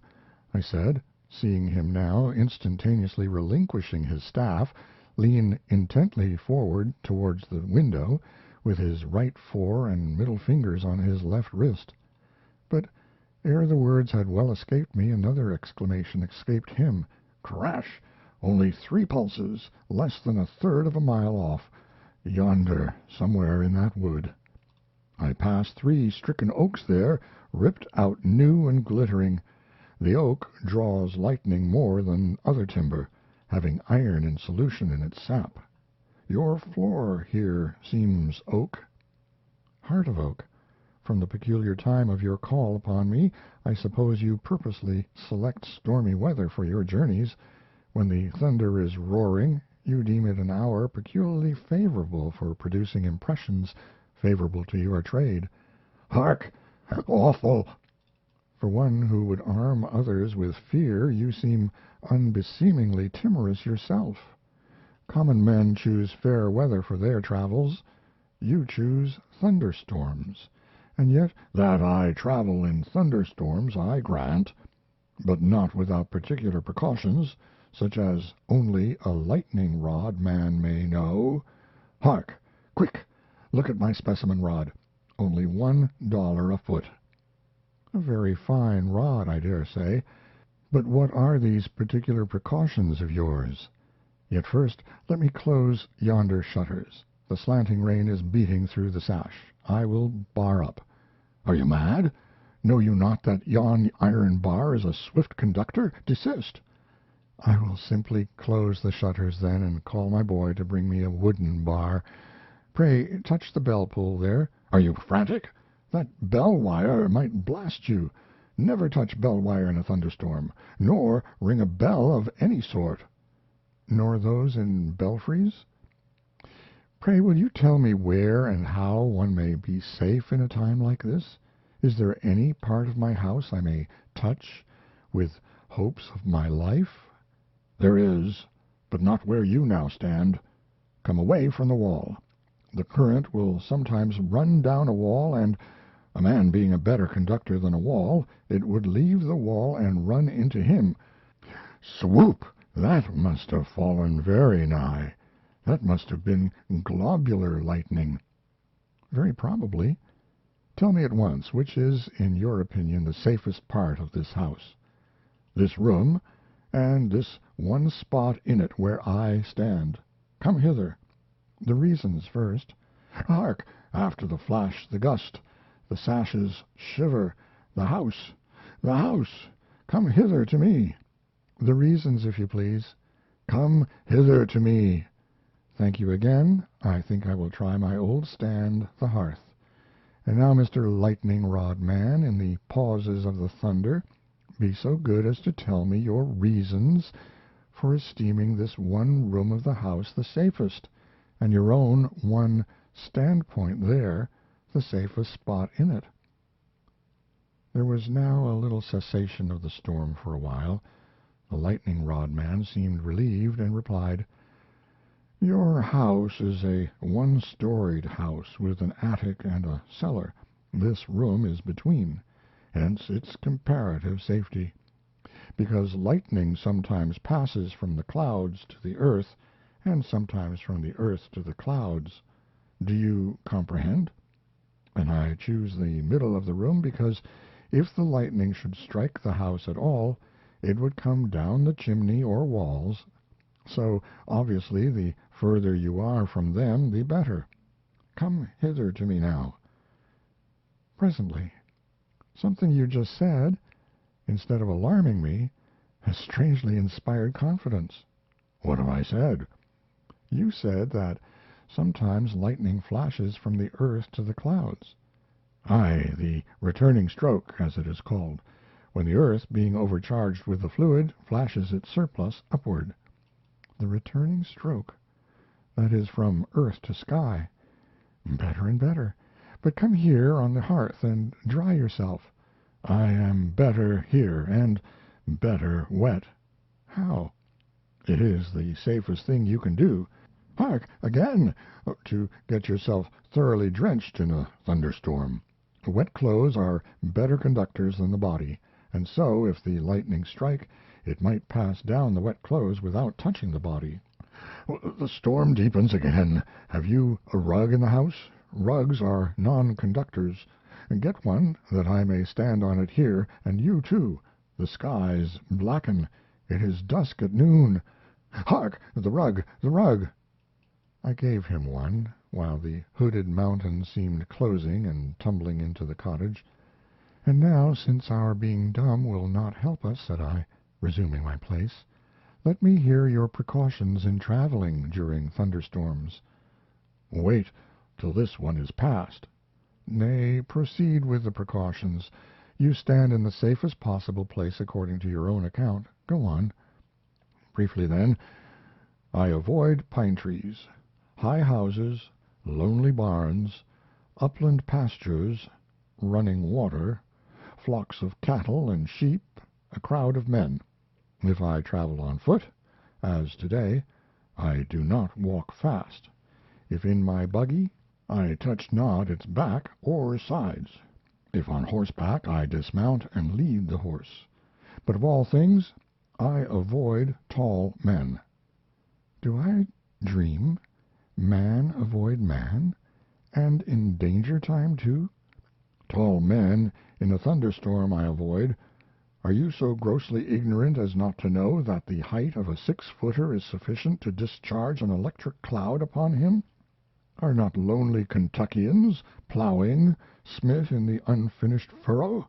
I said, seeing him now, instantaneously relinquishing his staff, lean intently forward towards the window, with his right fore and middle fingers on his left wrist. But ere the words had well escaped me, another exclamation escaped him. Crash! Only 3 pulses, less than a third of a mile off, yonder, somewhere in that wood. I passed 3 stricken oaks there, ripped out new and glittering. The oak draws lightning more than other timber, having iron in solution in its sap. Your floor here seems oak. Heart of oak. From the peculiar time of your call upon me, I suppose you purposely select stormy weather for your journeys. When the thunder is roaring, you deem it an hour peculiarly favorable for producing impressions favorable to your trade. Hark! Awful! For one who would arm others with fear, you seem unbeseemingly timorous yourself. Common men choose fair weather for their travels. You choose thunderstorms, and yet that I travel in thunderstorms I grant, but not without particular precautions, such as only a lightning rod man may know. Hark! Quick! Look at my specimen rod. Only $1 a foot. A very fine rod, I dare say. But what are these particular precautions of yours? Yet first let me close yonder shutters. The slanting rain is beating through the sash. I will bar up. Are you mad? Know you not that yon iron bar is a swift conductor? Desist. I will simply close the shutters then, and call my boy to bring me a wooden bar. Pray touch the bell pull there. Are you frantic? That bell wire might blast you. Never touch bell wire in a thunderstorm, nor ring a bell of any sort. Nor those in belfries? Pray will you tell me where and how one may be safe in a time like this? Is there any part of my house I may touch with hopes of my life? There is, but not where you now stand. Come away from the wall. The current will sometimes run down a wall, and, a man being a better conductor than a wall, it would leave the wall and run into him. Swoop! That must have fallen very nigh. That must have been globular lightning. Very probably. Tell me at once, which is, in your opinion, the safest part of this house? This room, and this one spot in it where I stand. Come hither. The reasons first. Hark! After the flash, the gust. The sashes shiver. The house! The house! Come hither to me. The reasons, if you please. Come hither to me. Thank you again. I think I will try my old stand, the hearth. And now, Mr. Lightning Rod Man, in the pauses of the thunder, be so good as to tell me your reasons for esteeming this one room of the house the safest, and your own one standpoint there the safest spot in it. There was now a little cessation of the storm for a while. The lightning rod man seemed relieved, and replied, Your house is a one-storied house with an attic and a cellar. This room is between, hence its comparative safety. Because lightning sometimes passes from the clouds to the earth, and sometimes from the earth to the clouds. Do you comprehend? And I choose the middle of the room because if the lightning should strike the house at all, it would come down the chimney or walls. So, obviously, the further you are from them, the better. Come hither to me now. Presently. Something you just said, instead of alarming me, has strangely inspired confidence. What have I said? You said that sometimes lightning flashes from the earth to the clouds. Aye, the returning stroke, as it is called, when the earth, being overcharged with the fluid, flashes its surplus upward. The returning stroke. That is from earth to sky. Better and better. But come here on the hearth and dry yourself. I am better here, and better wet. How? It is the safest thing you can do. Hark, again, to get yourself thoroughly drenched in a thunderstorm. Wet clothes are better conductors than the body, and so, if the lightning strike, it might pass down the wet clothes without touching the body. The storm deepens again. Have you a rug in the house? rugs are non-conductors. Get one that I may stand on it here, and you, too. The skies blacken. It is dusk at noon. Hark! The rug! The rug!" I gave him one, while the hooded mountains seemed closing and tumbling into the cottage. "And now, since our being dumb will not help us," said I, resuming my place, "let me hear your precautions in traveling during thunderstorms." "Wait till this one is past." "Nay, proceed with the precautions. You stand in the safest possible place according to your own account. Go on." "Briefly, then, I avoid pine trees, high houses, lonely barns, upland pastures, running water, flocks of cattle and sheep, a crowd of men. If I travel on foot, as to day, I do not walk fast. If in my buggy, I touch not its back or sides. If on horseback, I dismount and lead the horse. But of all things I avoid tall men." "Do I dream? Man avoid man? And in danger time, too?" "Tall men in a thunderstorm I avoid. Are you so grossly ignorant as not to know that the height of a 6-footer is sufficient to discharge an electric cloud upon him? Are not lonely Kentuckians plowing smit in the unfinished furrow?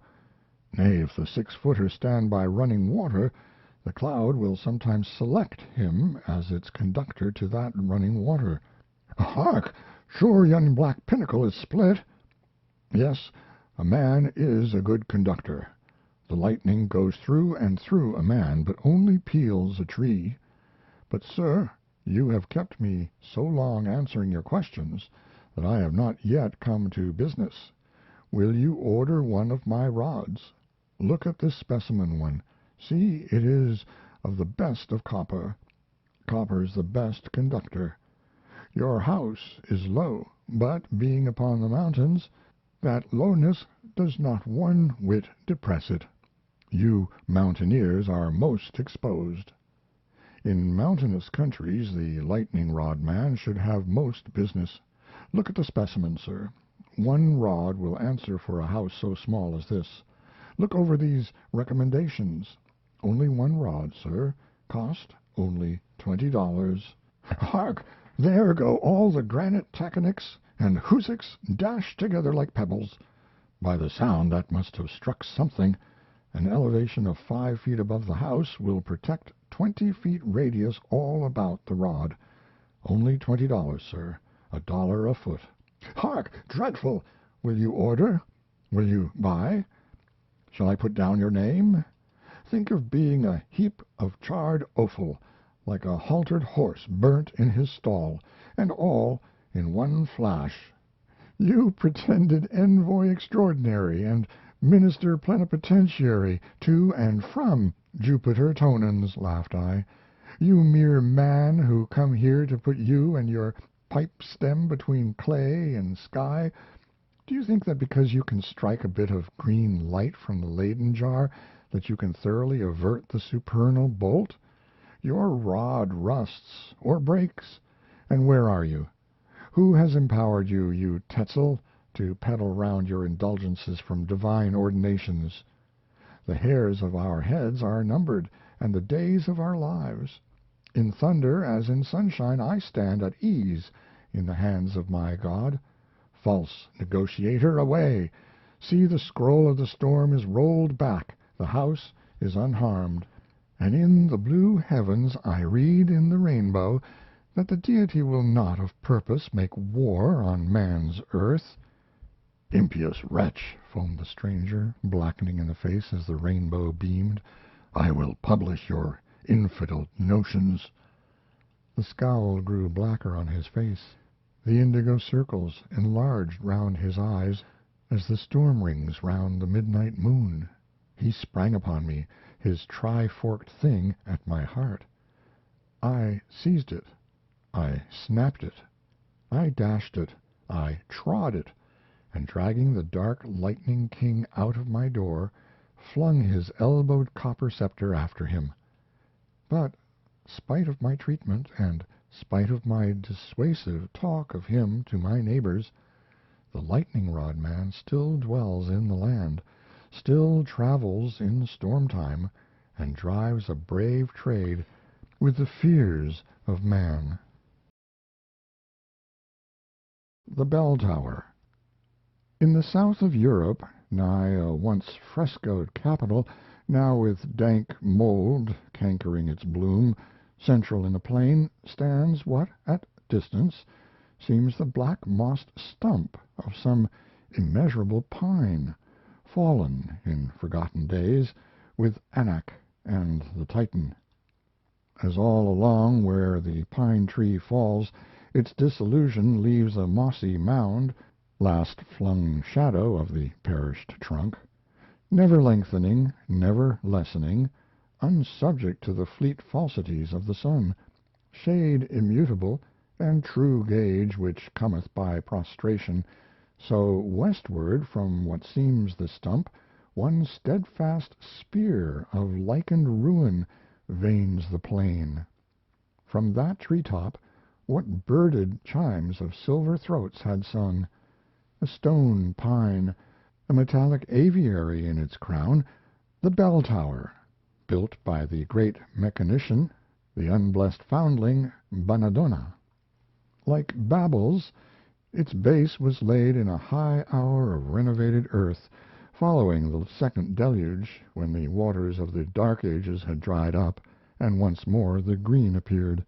Nay, if the 6-footer stand by running water, the cloud will sometimes select him as its conductor to that running water. Hark! Sure yon black pinnacle is split." "Yes, a man is a good conductor. The lightning goes through and through a man, but only peels a tree. But, sir, you have kept me so long answering your questions that I have not yet come to business. Will you order one of my rods? Look at this specimen one. See, it is of the best of copper. Copper's the best conductor. Your house is low, but, being upon the mountains, that lowness does not one whit depress it. You mountaineers are most exposed. In mountainous countries the lightning rod man should have most business. Look at the specimen, sir. One rod will answer for a house so small as this. Look over these recommendations. Only one rod, sir. Cost only $20. Hark! There go all the granite taconics and hoosicks dashed together like pebbles. By the sound, that must have struck something. An elevation of 5 feet above the house will protect 20 feet radius all about the rod. Only $20, sir. $1 a foot. Hark! Dreadful! Will you order? Will you buy? Shall I put down your name? Think of being a heap of charred offal, like a haltered horse burnt in his stall, and all in one flash. You pretended envoy extraordinary and minister plenipotentiary to and from Jupiter Tonans, laughed I. You mere man who come here to put you and your pipe stem between clay and sky. Do you think that because you can strike a bit of green light from the Leyden jar that you can thoroughly avert the supernal bolt? Your rod rusts or breaks, and where are you? Who has empowered you, you Tetzel, to peddle round your indulgences from divine ordinations? The hairs of our heads are numbered, and the days of our lives. In thunder as in sunshine I stand at ease in the hands of my God. False negotiator, away! See, the scroll of the storm is rolled back, the house is unharmed, and in the blue heavens I read in the rainbow that the Deity will not of purpose make war on man's earth. Impious wretch, foamed the stranger, blackening in the face as the rainbow beamed, I will publish your infidel notions. The scowl grew blacker on his face. The indigo circles enlarged round his eyes as the storm rings round the midnight moon. He sprang upon me, his tri-forked thing at my heart. I seized it. I snapped it. I dashed it. I trod it, and dragging the dark lightning king out of my door, flung his elbowed copper scepter after him. But, spite of my treatment, and spite of my dissuasive talk of him to my neighbors, The lightning rod man still dwells in the land, still travels in storm time, and drives a brave trade with the fears of man. The Bell Tower. In the south of Europe, nigh a once frescoed capital, now with dank mold cankering its bloom, central in a plain, stands what, at distance, seems the black mossed stump of some immeasurable pine, fallen, in forgotten days, with Anak and the Titan. As all along where the pine tree falls, its dissolution leaves a mossy mound, last flung shadow of the perished trunk, never lengthening, never lessening, unsubject to the fleet falsities of the sun, shade immutable, and true gauge which cometh by prostration, so westward from what seems the stump, one steadfast spear of lichened ruin veins the plain. From that tree-top what birded chimes of silver throats had sung! A stone pine, a metallic aviary in its crown, the bell tower, built by the great mechanician, the unblessed foundling, Bannadonna. Like Babel's, its base was laid in a high hour of renovated earth, following the second deluge, when the waters of the Dark Ages had dried up, and once more the green appeared.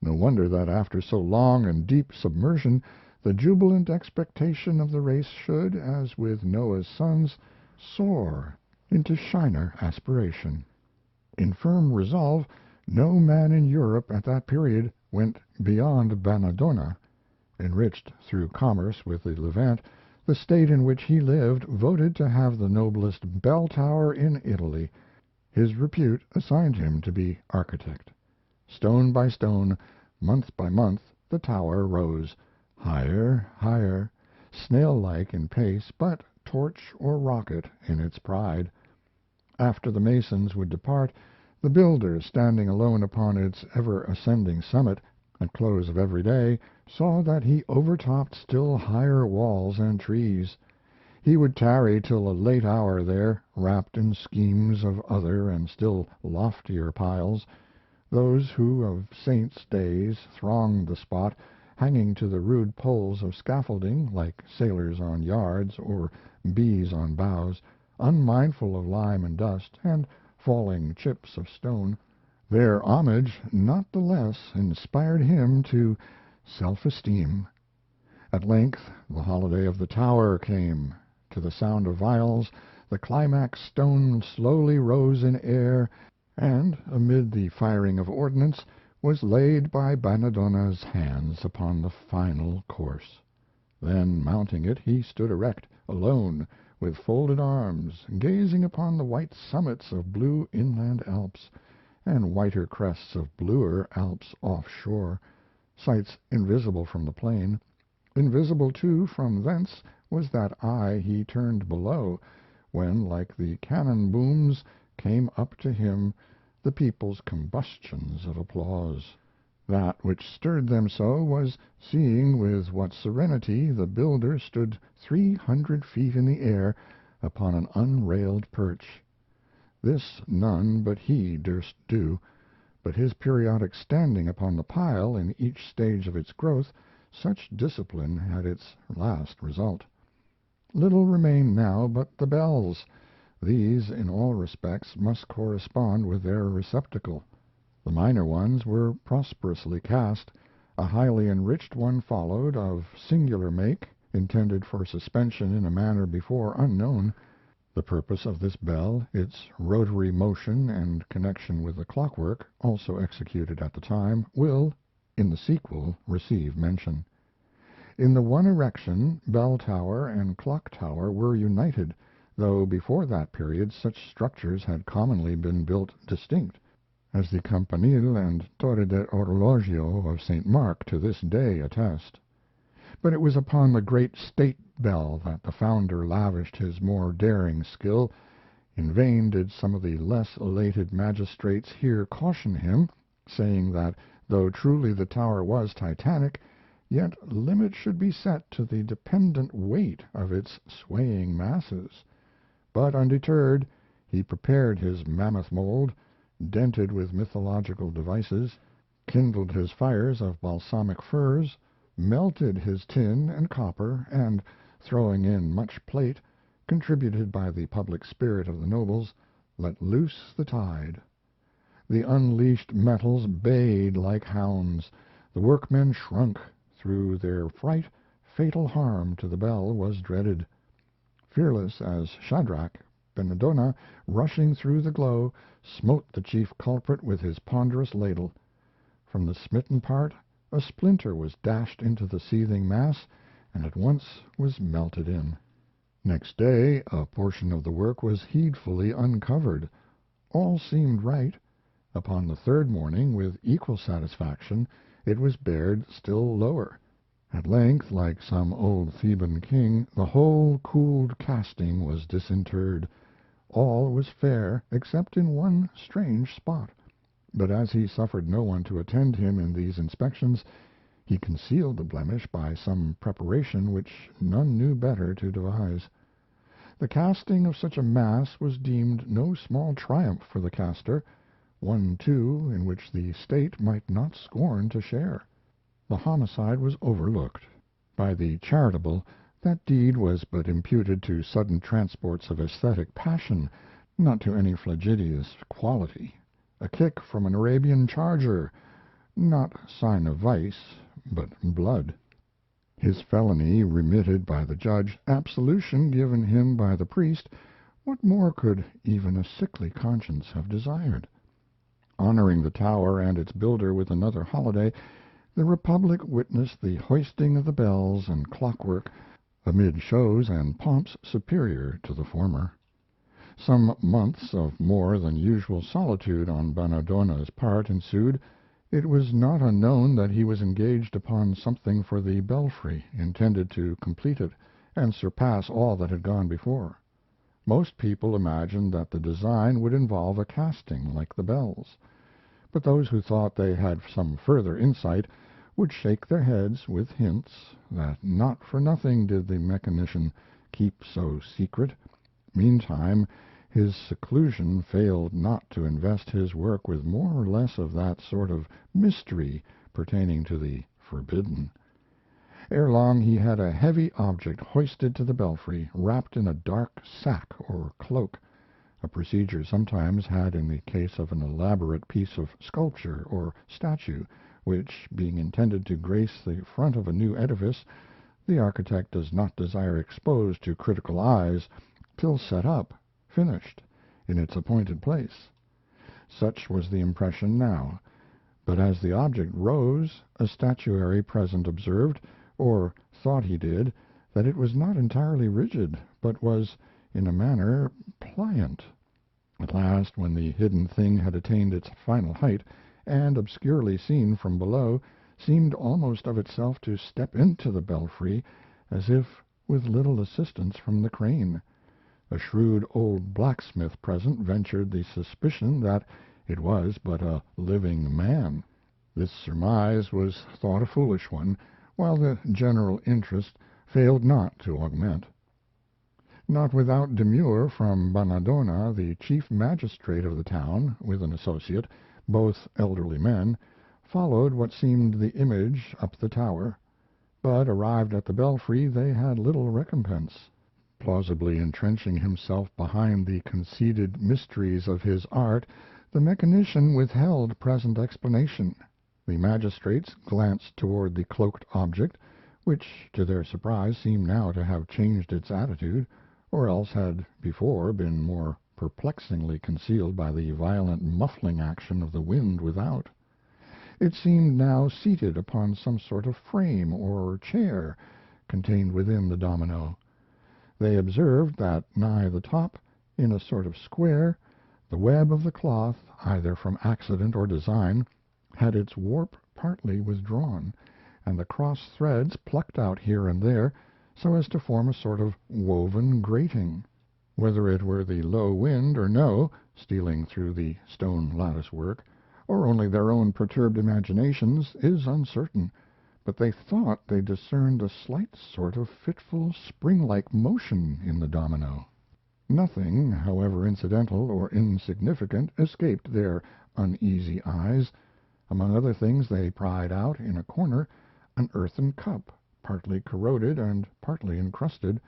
No wonder that after so long and deep submersion the jubilant expectation of the race should, as with Noah's sons, soar into shiner aspiration. In firm resolve, no man in Europe at that period went beyond Bannadonna. Enriched through commerce with the Levant, the state in which he lived voted to have the noblest bell tower in Italy. His repute assigned him to be architect. Stone by stone, month by month, the tower rose, higher, higher, snail-like in pace, but torch or rocket in its pride. After the masons would depart, the builder, standing alone upon its ever-ascending summit, at close of every day, saw that he overtopped still higher walls and trees. He would tarry till a late hour there, wrapped in schemes of other and still loftier piles. Those who of saints' days thronged the spot, hanging to the rude poles of scaffolding, like sailors on yards or bees on boughs, unmindful of lime and dust, and falling chips of stone, their homage not the less inspired him to self-esteem. At length the holiday of the tower came. To the sound of viols the climax stone slowly rose in air, and, amid the firing of ordnance, was laid by Bannadonna's hands upon the final course. Then, mounting it, he stood erect, alone, with folded arms, gazing upon the white summits of blue inland Alps, and whiter crests of bluer Alps offshore, sights invisible from the plain. Invisible, too, from thence was that eye he turned below, when, like the cannon booms, came up to him the people's combustions of applause. That which stirred them so was seeing with what serenity the builder stood 300 feet in the air upon an unrailed perch. This none but he durst do, but his periodic standing upon the pile in each stage of its growth, such discipline had its last result. Little remained now but the bells. These, in all respects, must correspond with their receptacle. The minor ones were prosperously cast. A highly enriched one followed, of singular make, intended for suspension in a manner before unknown. The purpose of this bell, its rotary motion and connection with the clockwork, also executed at the time, will, in the sequel, receive mention. In the one erection, bell tower and clock tower were united, though before that period such structures had commonly been built distinct, as the Campanile and Torre de Orologio of St. Mark to this day attest. But it was upon the great state bell that the founder lavished his more daring skill. In vain did some of the less elated magistrates here caution him, saying that though truly the tower was titanic, yet limit should be set to the dependent weight of its swaying masses. But undeterred, he prepared his mammoth mold, dented with mythological devices, kindled his fires of balsamic firs, melted his tin and copper, and, throwing in much plate, contributed by the public spirit of the nobles, let loose the tide. The unleashed metals bayed like hounds, the workmen shrunk; through their fright fatal harm to the bell was dreaded. Fearless as Shadrach, Benedona, rushing through the glow, smote the chief culprit with his ponderous ladle. From the smitten part a splinter was dashed into the seething mass, and at once was melted in. Next day a portion of the work was heedfully uncovered. All seemed right. Upon the third morning, with equal satisfaction, it was bared still lower. At length, like some old Theban king, the whole cooled casting was disinterred. All was fair, except in one strange spot; but as he suffered no one to attend him in these inspections, he concealed the blemish by some preparation which none knew better to devise. The casting of such a mass was deemed no small triumph for the caster, one, too, in which the state might not scorn to share. The homicide was overlooked. By the charitable, that deed was but imputed to sudden transports of aesthetic passion, not to any flagitious quality. A kick from an Arabian charger, not sign of vice, but blood. His felony remitted by the judge, absolution given him by the priest, what more could even a sickly conscience have desired? Honoring the tower and its builder with another holiday, the Republic witnessed the hoisting of the bells and clockwork amid shows and pomps superior to the former. Some months of more than usual solitude on Benedonna's part ensued. It was not unknown that he was engaged upon something for the belfry, intended to complete it and surpass all that had gone before. Most people imagined that the design would involve a casting like the bells, but those who thought they had some further insight would shake their heads with hints that not for nothing did the mechanician keep so secret. Meantime his seclusion failed not to invest his work with more or less of that sort of mystery pertaining to the forbidden. Ere long he had a heavy object hoisted to the belfry, wrapped in a dark sack or cloak, a procedure sometimes had in the case of an elaborate piece of sculpture or statue, which, being intended to grace the front of a new edifice, the architect does not desire exposed to critical eyes till set up, finished, in its appointed place. Such was the impression now, but as the object rose, a statuary present observed, or thought he did, that it was not entirely rigid, but was, in a manner, pliant. At last, when the hidden thing had attained its final height, and, obscurely seen from below, seemed almost of itself to step into the belfry, as if with little assistance from the crane, a shrewd old blacksmith present ventured the suspicion that it was but a living man. This surmise was thought a foolish one, while the general interest failed not to augment. Not without demur from Benedona, the chief magistrate of the town, with an associate, both elderly men, followed what seemed the image up the tower, but arrived at the belfry they had little recompense. Plausibly entrenching himself behind the conceded mysteries of his art, the mechanician withheld present explanation. The magistrates glanced toward the cloaked object, which, to their surprise, seemed now to have changed its attitude, or else had before been more perplexingly concealed by the violent muffling action of the wind without. It seemed now seated upon some sort of frame or chair contained within the domino. They observed that nigh the top, in a sort of square, the web of the cloth, either from accident or design, had its warp partly withdrawn, and the cross threads plucked out here and there, so as to form a sort of woven grating. Whether it were the low wind or no, stealing through the stone lattice work, or only their own perturbed imaginations, is uncertain, but they thought they discerned a slight sort of fitful, spring-like motion in the domino. Nothing, however incidental or insignificant, escaped their uneasy eyes. Among other things they pried out, in a corner, an earthen cup, partly corroded and partly encrusted,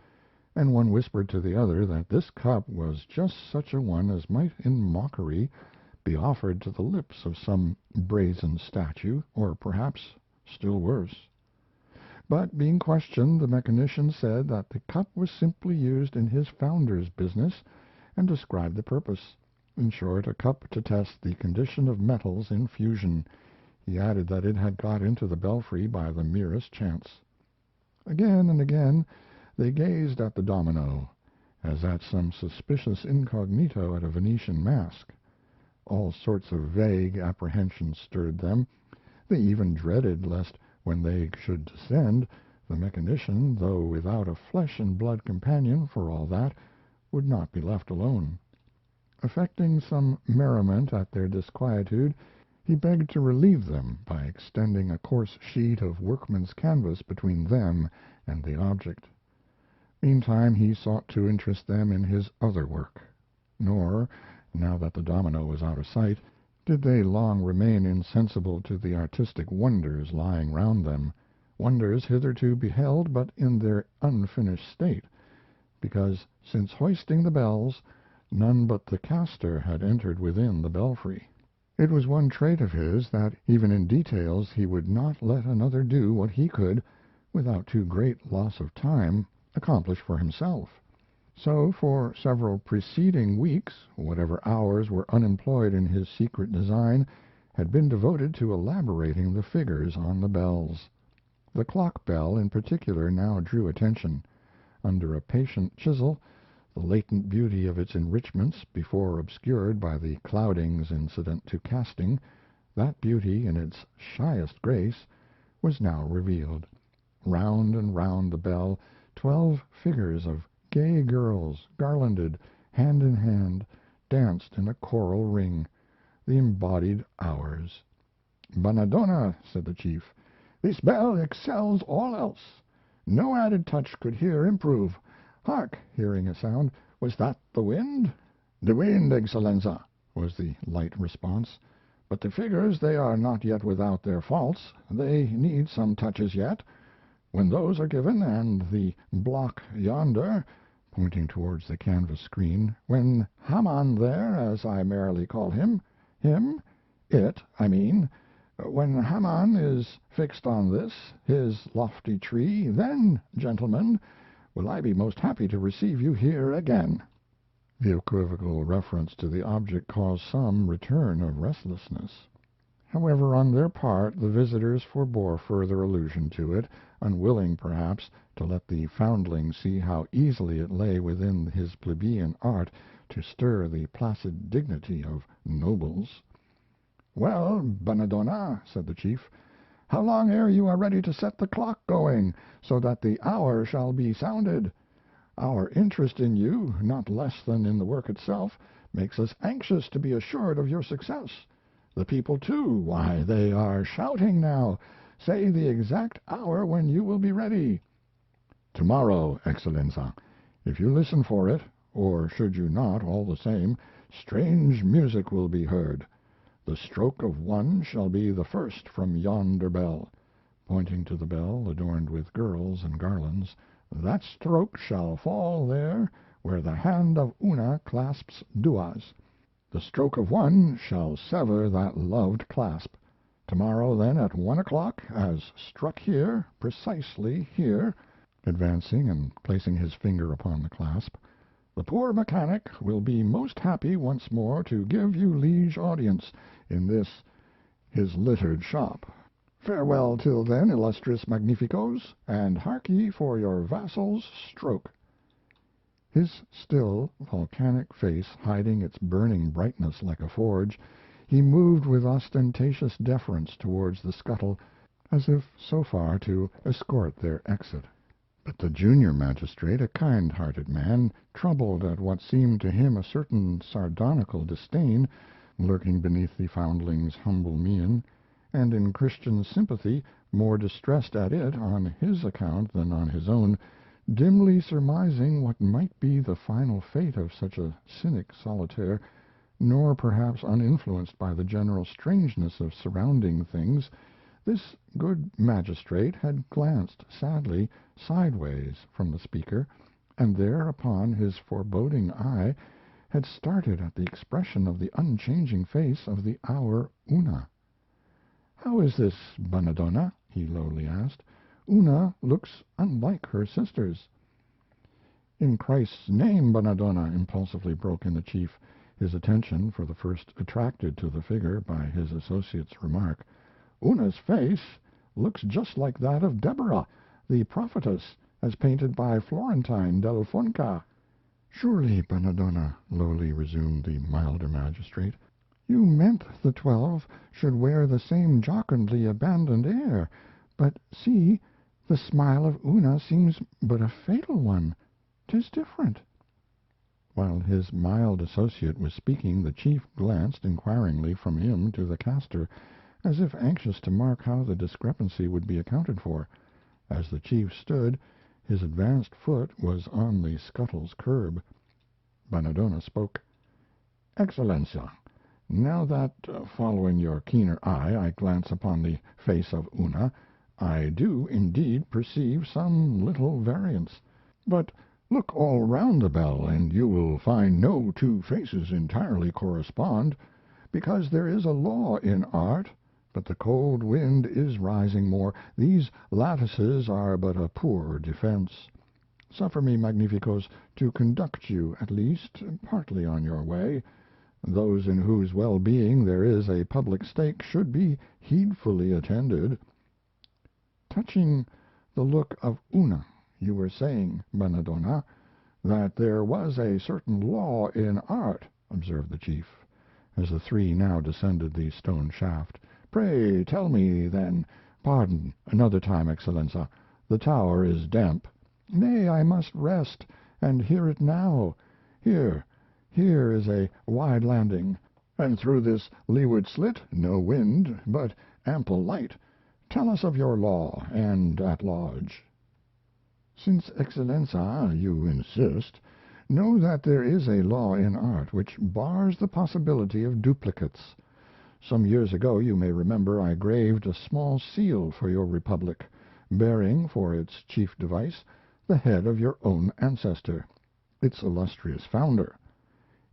and one whispered to the other that this cup was just such a one as might in mockery be offered to the lips of some brazen statue, or perhaps still worse. But being questioned, the mechanician said that the cup was simply used in his founder's business, and described the purpose. In short, a cup to test the condition of metals in fusion. He added that it had got into the belfry by the merest chance. Again and again they gazed at the domino, as at some suspicious incognito at a Venetian mask. All sorts of vague apprehensions stirred them. They even dreaded lest, when they should descend, the mechanician, though without a flesh and blood companion for all that, would not be left alone. Affecting some merriment at their disquietude, he begged to relieve them by extending a coarse sheet of workman's canvas between them and the object. Meantime he sought to interest them in his other work. Nor, now that the domino was out of sight, did they long remain insensible to the artistic wonders lying round them, wonders hitherto beheld but in their unfinished state, because since hoisting the bells none but the caster had entered within the belfry. It was one trait of his that even in details he would not let another do what he could, without too great loss of time, accomplish for himself. So for several preceding weeks whatever hours were unemployed in his secret design had been devoted to elaborating the figures on the bells. The clock bell in particular now drew attention. Under a patient chisel, the latent beauty of its enrichments, before obscured by the cloudings incident to casting, that beauty in its shyest grace, was now revealed. Round and round the bell 12 figures of gay girls, garlanded, hand in hand, danced in a choral ring, the embodied hours. "Bonadonna," said the chief, "this bell excels all else. No added touch could here improve. Hark!" hearing a sound. "Was that the wind?" "The wind, Excellenza," was the light response. "But the figures, they are not yet without their faults. They need some touches yet. When those are given, and the block yonder," pointing towards the canvas screen, "when Haman there, as I merrily call it, I mean, when Haman is fixed on this, his lofty tree, then, gentlemen, will I be most happy to receive you here again." The equivocal reference to the object caused some return of restlessness. However, on their part the visitors forbore further allusion to it, unwilling, perhaps, to let the foundling see how easily it lay within his plebeian art to stir the placid dignity of nobles. "Well, Bonadonna," said the chief, "how long ere you are ready to set the clock going, so that the hour shall be sounded? Our interest in you, not less than in the work itself, makes us anxious to be assured of your success. The people, too, why, they are shouting now. Say the exact hour when you will be ready." "Tomorrow, Excellenza. If you listen for it, or should you not, all the same, strange music will be heard. The stroke of one shall be the first from yonder bell," pointing to the bell adorned with girls and garlands. "That stroke shall fall there where the hand of Una clasps Dua's. The stroke of one shall sever that loved clasp. Tomorrow, then, at 1 o'clock, as struck here, precisely here," advancing and placing his finger upon the clasp, "the poor mechanic will be most happy once more to give you liege audience in this his littered shop. Farewell till then, illustrious magnificos, and hark ye for your vassal's stroke." His still, volcanic face hiding its burning brightness like a forge, he moved with ostentatious deference towards the scuttle, as if so far to escort their exit. But the junior magistrate, a kind-hearted man, troubled at what seemed to him a certain sardonical disdain lurking beneath the foundling's humble mien, and in Christian sympathy more distressed at it on his account than on his own, dimly surmising what might be the final fate of such a cynic solitaire, nor perhaps uninfluenced by the general strangeness of surrounding things, this good magistrate had glanced sadly sideways from the speaker, and there upon his foreboding eye had started at the expression of the unchanging face of the hour Una. "How is this, Bannadonna?" he lowly asked. "Una looks unlike her sisters." "In Christ's name, Bannadonna," impulsively broke in the chief, his attention for the first attracted to the figure by his associate's remark, "Una's face looks just like that of Deborah, the prophetess, as painted by Florentine del Fonca." "Surely, Bannadonna," lowly resumed the milder magistrate, "you meant the 12 should wear the same jocundly abandoned air. But see, the smile of Una seems but a fatal one. 'Tis different." While his mild associate was speaking, the chief glanced inquiringly from him to the caster, as if anxious to mark how the discrepancy would be accounted for. As the chief stood, his advanced foot was on the scuttle's curb. Bannadonna spoke. "Excellenza, now that, following your keener eye, I glance upon the face of Una, I do indeed perceive some little variance. But look all round the bell, and you will find no two faces entirely correspond, because there is a law in art. But the cold wind is rising more. These lattices are but a poor defense. Suffer me, magnificos, to conduct you, at least, partly on your way. Those in whose well-being there is a public stake should be heedfully attended." "Touching the look of Una, you were saying, Bannadonna, that there was a certain law in art," observed the chief, as the three now descended the stone shaft. "Pray tell me, then." "Pardon, another time, Excellenza. The tower is damp." "Nay, I must rest, and hear it now. Here is a wide landing, and through this leeward slit no wind, but ample light. Tell us of your law, and at large." "Since, Excellenza, you insist, know that there is a law in art which bars the possibility of duplicates. Some years ago, you may remember, I graved a small seal for your republic, bearing for its chief device the head of your own ancestor, its illustrious founder.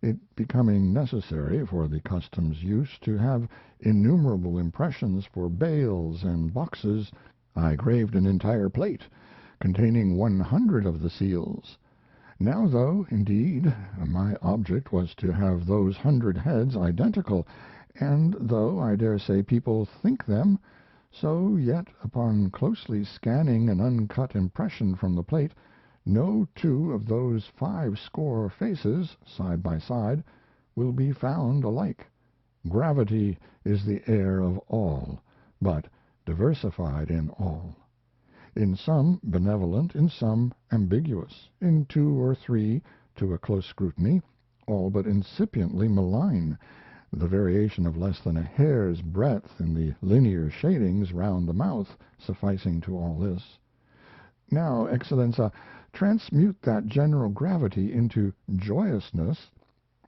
It becoming necessary for the custom's use to have innumerable impressions for bales and boxes, I graved an entire plate containing 100 of the seals. Now, though, indeed, my object was to have those 100 heads identical, and though I dare say people think them, so yet upon closely scanning an uncut impression from the plate, no two of those 50 faces, side by side, will be found alike. Gravity is the air of all, but diversified in all. In some benevolent, in some ambiguous, in 2 or 3, to a close scrutiny, all but incipiently malign, the variation of less than a hair's breadth in the linear shadings round the mouth sufficing to all this. Now, Excellenza, transmute that general gravity into joyousness,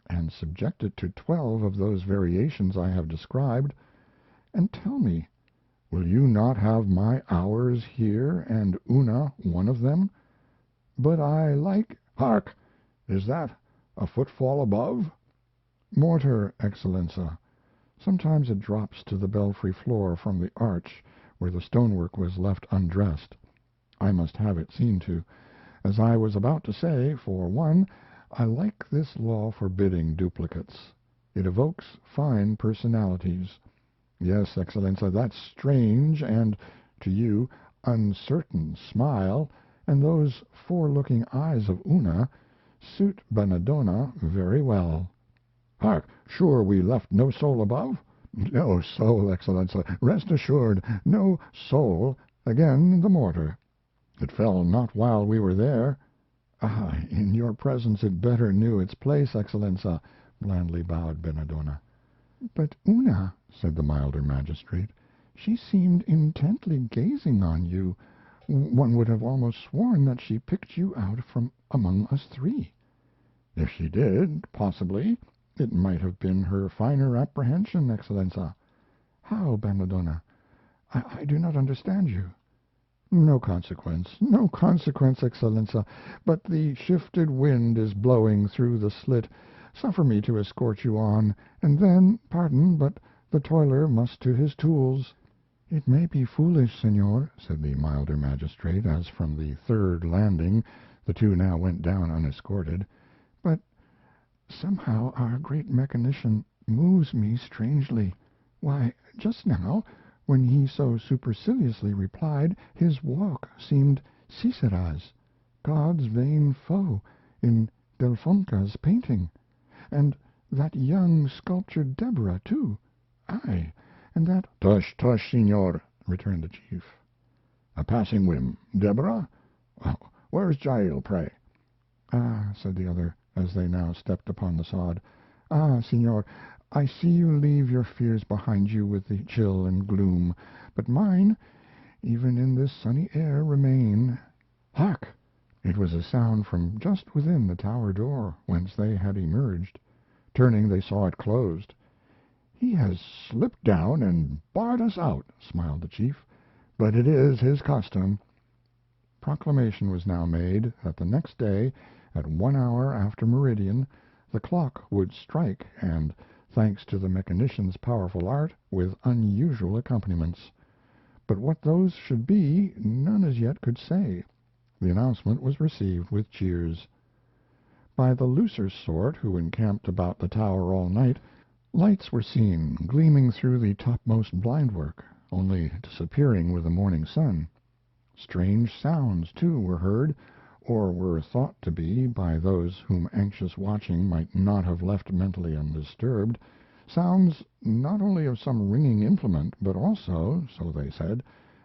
and subject it to 12 of those variations I have described, and tell me, will you not have my hours here, and Una one of them? But I like— Hark! Is that a footfall above? Mortar, Excellenza. Sometimes it drops to the belfry floor from the arch, where the stonework was left undressed. I must have it seen to. As I was about to say, for one, I like this law forbidding duplicates. It evokes fine personalities. Yes, Excellenza, that strange and, to you, uncertain smile, and those forelooking eyes of Una, suit Bannadonna very well. Hark! Sure we left no soul above? No soul, Excellenza. Rest assured, no soul. Again the mortar. It fell not while we were there. Ah, in your presence it better knew its place, Excellenza, blandly bowed Bannadonna. But Una, said the milder magistrate, She seemed intently gazing on you. One would have almost sworn that she picked you out from among us three." "If she did, possibly it might have been her finer apprehension, Excellenza." "How, Bernardona? I do not understand you." "No consequence, no consequence, Excellenza, but the shifted wind is blowing through the slit. Suffer me to escort you on, and then, pardon, but the toiler must to his tools." "It may be foolish, senor," said the milder magistrate, as from the third landing the two now went down unescorted, "but somehow our great mechanician moves me strangely. Why, just now, when he so superciliously replied, his walk seemed Sisera's, God's vain foe, in Delfonca's painting. And that young sculptor Deborah, too. Ay, and that—" "Tush, tush, senor," returned the chief. "A passing whim. Deborah? Where's Jael, pray?" "Ah," said the other, as they now stepped upon the sod. "Ah, senor, I see you leave your fears behind you with the chill and gloom, but mine, even in this sunny air, remain. Hark!" It was a sound from just within the tower door, whence they had emerged. Turning, they saw it closed. "He has slipped down and barred us out," smiled the chief, "but it is his custom." Proclamation was now made that the next day, at 1 hour after meridian, the clock would strike, and, thanks to the mechanician's powerful art, with unusual accompaniments. But what those should be none as yet could say. The announcement was received with cheers. By the looser sort, who encamped about the tower all night, lights were seen gleaming through the topmost blindwork, only disappearing with the morning sun. Strange sounds, too, were heard, or were thought to be by those whom anxious watching might not have left mentally undisturbed, sounds not only of some ringing implement, but also, so they said,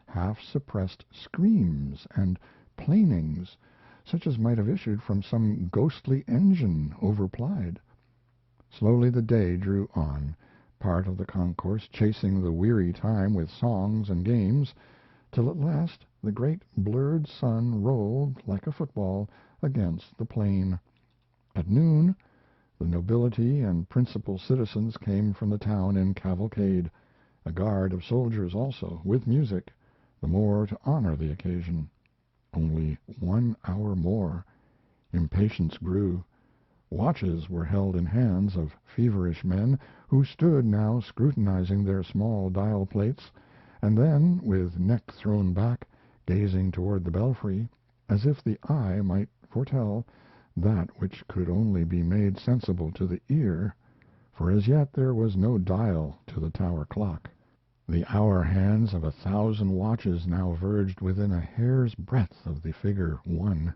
half suppressed screams and plainings, such as might have issued from some ghostly engine overplied. Slowly the day drew on, part of the concourse chasing the weary time with songs and games, till at last the great blurred sun rolled like a football against the plain. At noon the nobility and principal citizens came from the town in cavalcade, a guard of soldiers also, with music, the more to honor the occasion. Only 1 hour more. Impatience grew. Watches were held in hands of feverish men, who stood now scrutinizing their small dial plates, and then, with neck thrown back, gazing toward the belfry, as if the eye might foretell that which could only be made sensible to the ear, for as yet there was no dial to the tower clock. The hour hands of 1,000 watches now verged within a hair's breadth of the figure 1.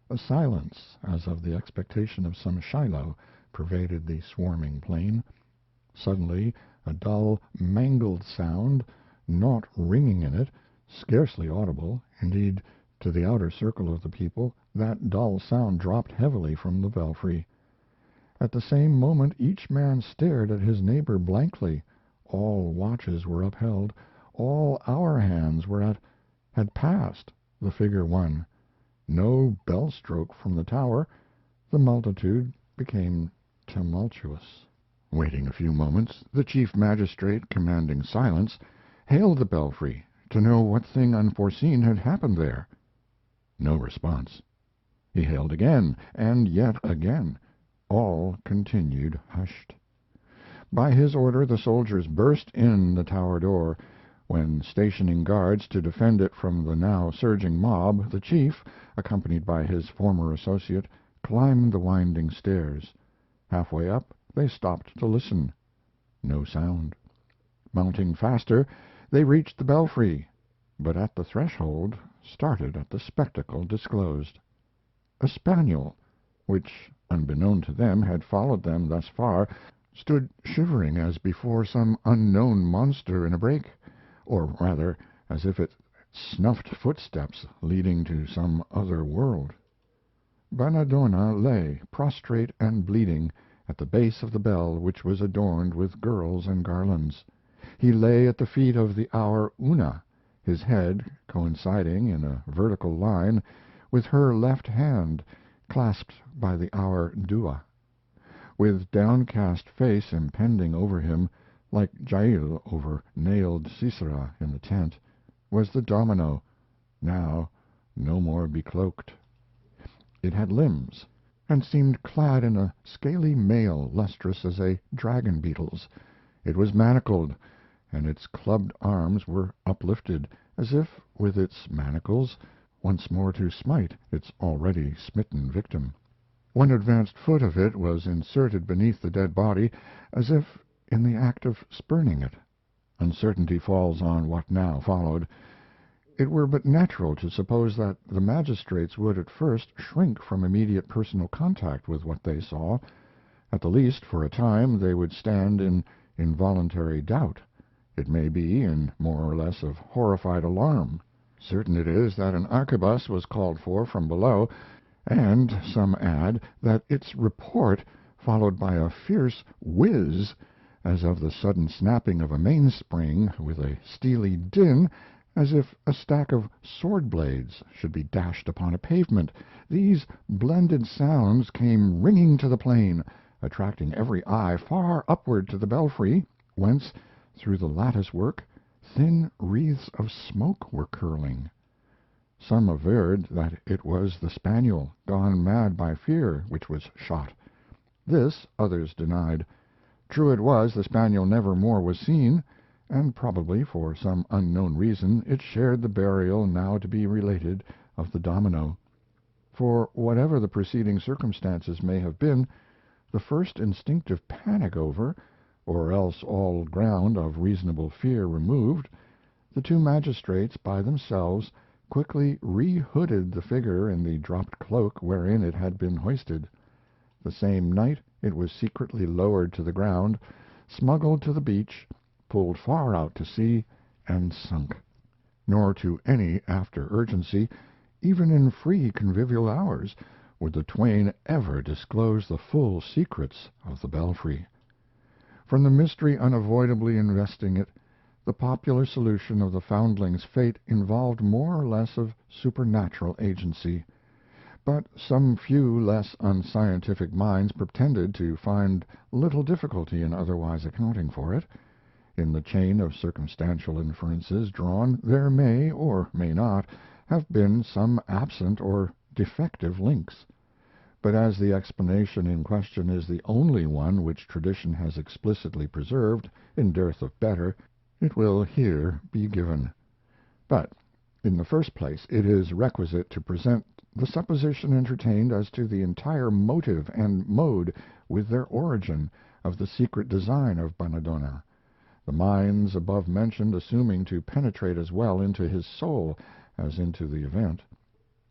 A silence, as of the expectation of some Shiloh, pervaded the swarming plain. Suddenly a dull, mangled sound, naught ringing in it, scarcely audible, indeed, to the outer circle of the people, that dull sound dropped heavily from the belfry. At the same moment each man stared at his neighbor blankly. All watches were upheld, all hour hands had passed the figure 1. No bell stroke from the tower. The multitude became tumultuous. Waiting a few moments, the chief magistrate, commanding silence, hailed the belfry to know what thing unforeseen had happened there. No response. He hailed again, and yet again. All continued hushed. By his order the soldiers burst in the tower door, when, stationing guards to defend it from the now surging mob, the chief, accompanied by his former associate, climbed the winding stairs. Halfway up they stopped to listen. No sound. Mounting faster, they reached the belfry, but at the threshold started at the spectacle disclosed. A spaniel, which, unbeknown to them, had followed them thus far, stood shivering as before some unknown monster in a brake, or rather as if it snuffed footsteps leading to some other world. Bernardona lay, prostrate and bleeding, at the base of the bell, which was adorned with girls and garlands. He lay at the feet of the hour Una, his head coinciding in a vertical line with her left hand clasped by the hour Dua. With downcast face impending over him, like Jael over nailed Sisera in the tent, was the domino, now no more becloaked. It had limbs, and seemed clad in a scaly mail lustrous as a dragon beetle's. It was manacled, and its clubbed arms were uplifted, as if with its manacles once more to smite its already smitten victim. One advanced foot of it was inserted beneath the dead body, as if in the act of spurning it. Uncertainty falls on what now followed. It were but natural to suppose that the magistrates would at first shrink from immediate personal contact with what they saw. At the least, for a time, they would stand in involuntary doubt, it may be in more or less of horrified alarm. Certain it is that an arquebus was called for from below, and some add that its report, followed by a fierce whiz, as of the sudden snapping of a mainspring, with a steely din, as if a stack of sword blades should be dashed upon a pavement, these blended sounds came ringing to the plain, attracting every eye far upward to the belfry, whence, through the lattice work, thin wreaths of smoke were curling. Some averred that it was the spaniel, gone mad by fear, which was shot. This others denied. True it was, the spaniel never more was seen, and probably, for some unknown reason, it shared the burial now to be related of the domino. For whatever the preceding circumstances may have been, the first instinctive panic over, or else all ground of reasonable fear removed, the two magistrates by themselves quickly re-hooded the figure in the dropped cloak wherein it had been hoisted. The same night it was secretly lowered to the ground, smuggled to the beach, pulled far out to sea, and sunk. Nor to any after urgency, even in free convivial hours, would the twain ever disclose the full secrets of the belfry. From the mystery unavoidably investing it, the popular solution of the foundling's fate involved more or less of supernatural agency, but some few less unscientific minds pretended to find little difficulty in otherwise accounting for it. In the chain of circumstantial inferences drawn there may, or may not, have been some absent or defective links. But as the explanation in question is the only one which tradition has explicitly preserved, in dearth of better, it will here be given. But, in the first place, it is requisite to present the supposition entertained as to the entire motive and mode, with their origin, of the secret design of Bannadonna, the minds above mentioned assuming to penetrate as well into his soul as into the event.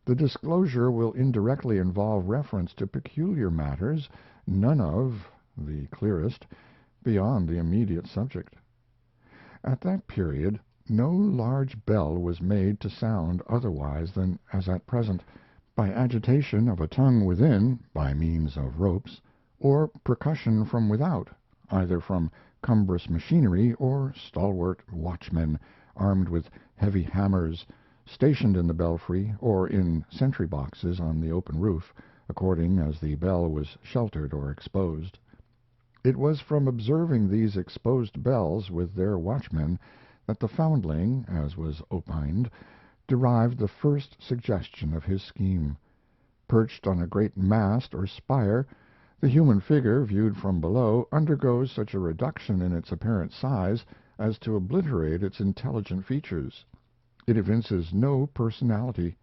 The disclosure will indirectly involve reference to peculiar matters, none of the clearest beyond the immediate subject. At that period no large bell was made to sound otherwise than as at present, by agitation of a tongue within by means of ropes, or percussion from without, either from cumbrous machinery or stalwart watchmen armed with heavy hammers, stationed in the belfry or in sentry boxes on the open roof, according as the bell was sheltered or exposed. It was from observing these exposed bells with their watchmen that the foundling, as was opined, derived the first suggestion of his scheme. Perched on a great mast or spire, the human figure, viewed from below, undergoes such a reduction in its apparent size as to obliterate its intelligent features. It evinces no personality.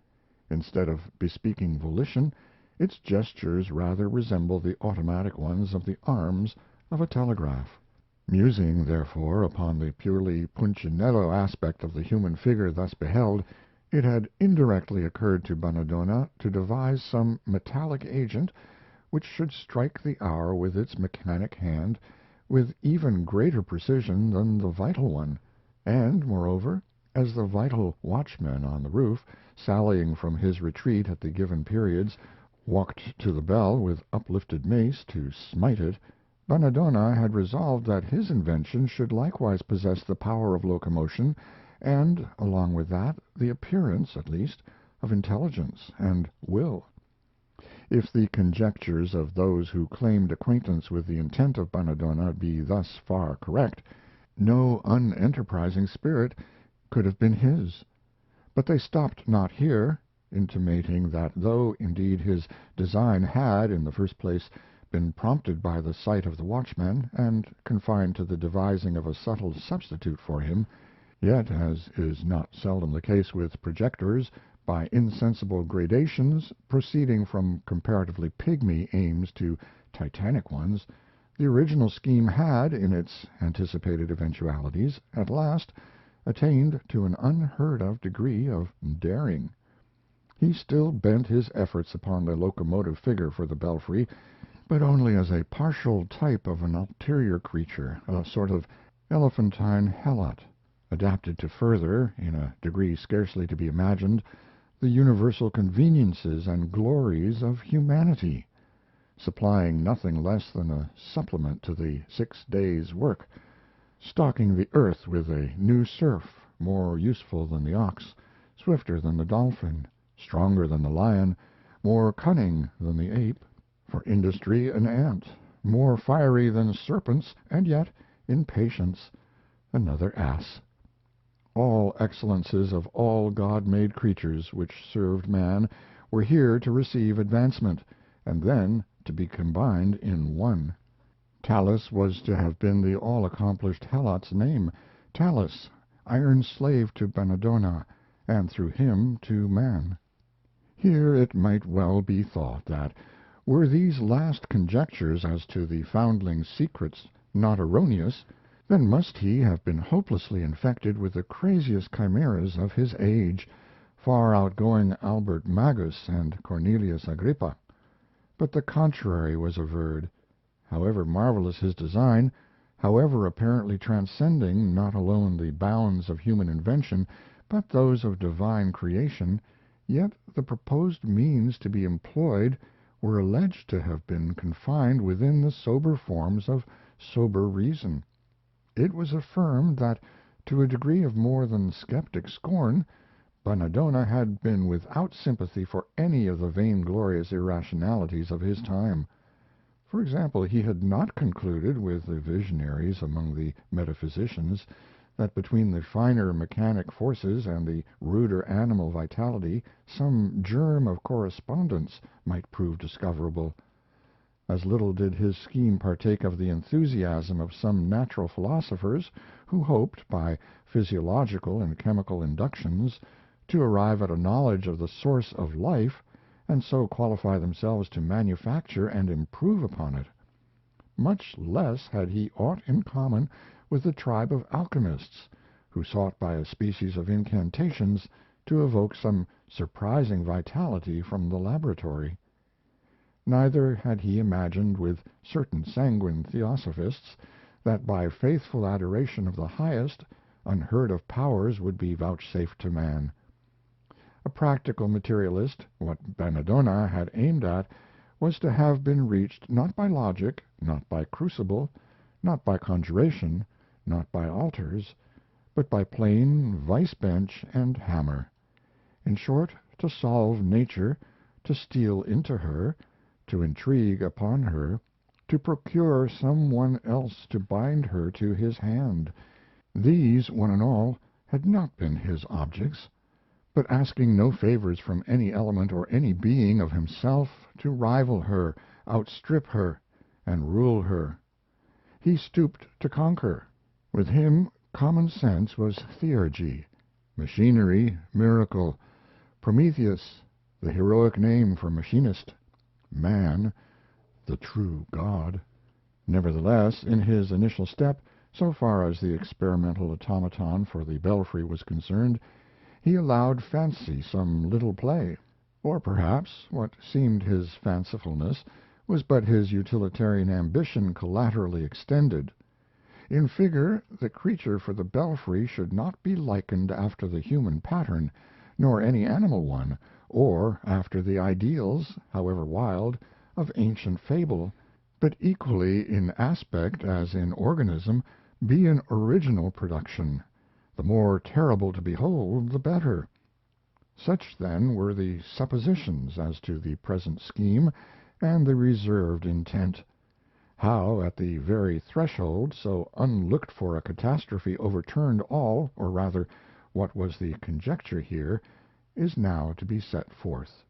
Instead of bespeaking volition, its gestures rather resemble the automatic ones of the arms of a telegraph. Musing, therefore, upon the purely Punchinello aspect of the human figure thus beheld, it had indirectly occurred to Bannadonna to devise some metallic agent which should strike the hour with its mechanic hand with even greater precision than the vital one, and, moreover, as the vital watchman on the roof, sallying from his retreat at the given periods, walked to the bell with uplifted mace to smite it, Bannadonna had resolved that his invention should likewise possess the power of locomotion and, along with that, the appearance, at least, of intelligence and will. If the conjectures of those who claimed acquaintance with the intent of Bannadonna be thus far correct, no unenterprising spirit could have been his. But they stopped not here, intimating that though indeed his design had, in the first place, been prompted by the sight of the watchman, and confined to the devising of a subtle substitute for him, yet, as is not seldom the case with projectors, by insensible gradations, proceeding from comparatively pygmy aims to titanic ones, the original scheme had, in its anticipated eventualities, at last attained to an unheard of degree of daring. He still bent his efforts upon the locomotive figure for the belfry, but only as a partial type of an ulterior creature, a sort of elephantine helot, adapted to further, in a degree scarcely to be imagined, the universal conveniences and glories of humanity, supplying nothing less than a supplement to the 6 days' work, stocking the earth with a new serf, more useful than the ox, swifter than the dolphin, stronger than the lion, more cunning than the ape, for industry an ant, more fiery than serpents, and yet, in patience, another ass. All excellences of all God-made creatures which served man were here to receive advancement, and then to be combined in one. Talus was to have been the all-accomplished helot's name, Talus, iron slave to Bannadonna, and through him to man. Here it might well be thought that, were these last conjectures as to the foundling's secrets not erroneous, then must he have been hopelessly infected with the craziest chimeras of his age, far outgoing Albert Magus and Cornelius Agrippa. But the contrary was averred. However marvelous his design, however apparently transcending not alone the bounds of human invention, but those of divine creation, yet the proposed means to be employed were alleged to have been confined within the sober forms of sober reason. It was affirmed that, to a degree of more than skeptic scorn, Bannadonna had been without sympathy for any of the vainglorious irrationalities of his time. For example, he had not concluded with the visionaries among the metaphysicians that between the finer mechanic forces and the ruder animal vitality some germ of correspondence might prove discoverable. As little did his scheme partake of the enthusiasm of some natural philosophers who hoped, by physiological and chemical inductions, to arrive at a knowledge of the source of life, and so qualify themselves to manufacture and improve upon it. Much less had he aught in common with the tribe of alchemists, who sought by a species of incantations to evoke some surprising vitality from the laboratory. Neither had he imagined with certain sanguine theosophists that by faithful adoration of the highest, unheard of powers would be vouchsafed to man. A practical materialist, what Bannadonna had aimed at was to have been reached not by logic, not by crucible, not by conjuration, not by altars, but by plain vice bench and hammer. In short, to solve nature, to steal into her, to intrigue upon her, to procure some one else to bind her to his hand. These, one and all, had not been his objects, but asking no favors from any element or any being of himself to rival her, outstrip her, and rule her. He stooped to conquer. With him common sense was theurgy, machinery miracle, Prometheus the heroic name for machinist, man the true God. Nevertheless, in his initial step, so far as the experimental automaton for the belfry was concerned, he allowed fancy some little play, or perhaps what seemed his fancifulness was but his utilitarian ambition collaterally extended. In figure, the creature for the belfry should not be likened after the human pattern, nor any animal one, or after the ideals, however wild, of ancient fable, but equally in aspect as in organism, be an original production, the more terrible to behold the better. Such, then, were the suppositions as to the present scheme and the reserved intent. How, at the very threshold, so unlooked for a catastrophe overturned all, or rather, what was the conjecture here, is now to be set forth.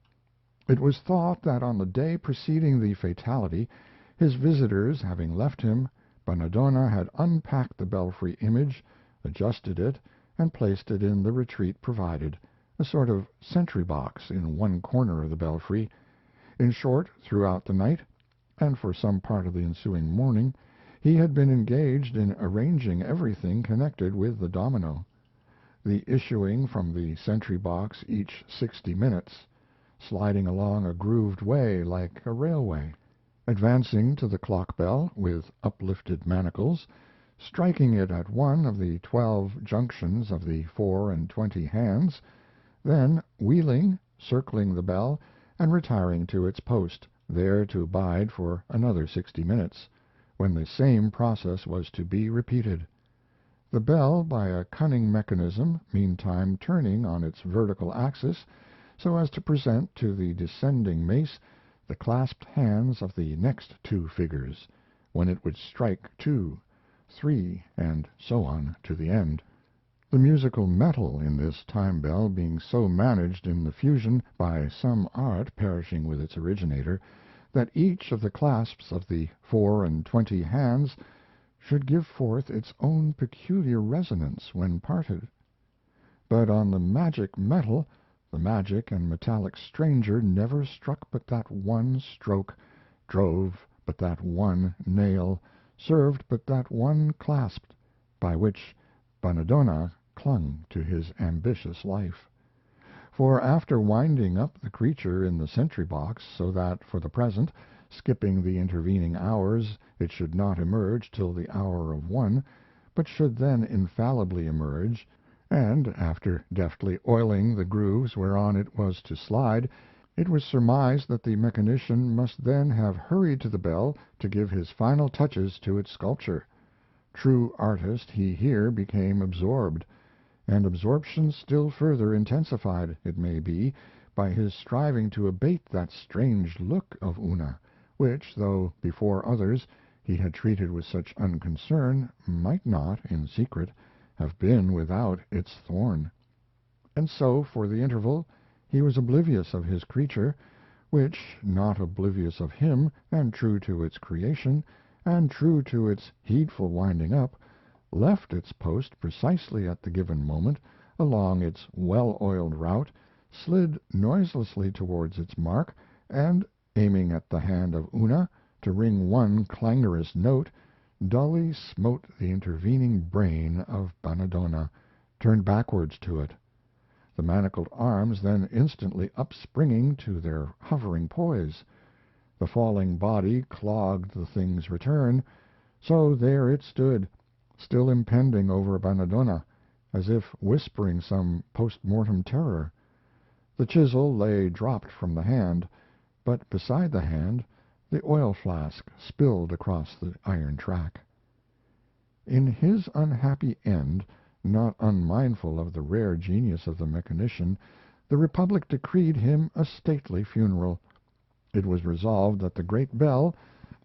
It was thought that on the day preceding the fatality, his visitors having left him, Bannadonna had unpacked the belfry image, adjusted it, and placed it in the retreat provided, a sort of sentry box in one corner of the belfry. In short, throughout the night, and for some part of the ensuing morning, he had been engaged in arranging everything connected with the domino, the issuing from the sentry box each 60 minutes, sliding along a grooved way like a railway, advancing to the clock bell with uplifted manacles, striking it at one of the 12 junctions of the 24 hands, then wheeling, circling the bell, and retiring to its post, there to abide for another 60 minutes, when the same process was to be repeated. The bell, by a cunning mechanism, meantime turning on its vertical axis, so as to present to the descending mace the clasped hands of the next 2 figures, when it would strike 2, 3, and so on to the end. The musical metal in this time bell being so managed in the fusion, by some art perishing with its originator, that each of the clasps of the 24 hands should give forth its own peculiar resonance when parted. But on the magic metal the magic and metallic stranger never struck but that one stroke, drove but that one nail, served but that one clasp, by which Bannadonna clung to his ambitious life. For after winding up the creature in the sentry box, so that for the present, skipping the intervening hours, it should not emerge till the hour of 1, but should then infallibly emerge, and after deftly oiling the grooves whereon it was to slide, it was surmised that the mechanician must then have hurried to the bell to give his final touches to its sculpture. True artist, he here became absorbed, and absorption still further intensified, it may be, by his striving to abate that strange look of Una, which, though before others he had treated with such unconcern, might not, in secret, have been without its thorn. And so, for the interval, he was oblivious of his creature, which, not oblivious of him, and true to its creation, and true to its heedful winding up, left its post precisely at the given moment, along its well-oiled route, slid noiselessly towards its mark, and, aiming at the hand of Una, to ring one clangorous note, dully smote the intervening brain of Bannadonna, turned backwards to it. The manacled arms then instantly upspringing to their hovering poise, the falling body clogged the thing's return, so there it stood, still impending over Bannadonna, as if whispering some post-mortem terror. The chisel lay dropped from the hand, but beside the hand the oil flask spilled across the iron track. In his unhappy end, not unmindful of the rare genius of the mechanician, the Republic decreed him a stately funeral. It was resolved that the great bell,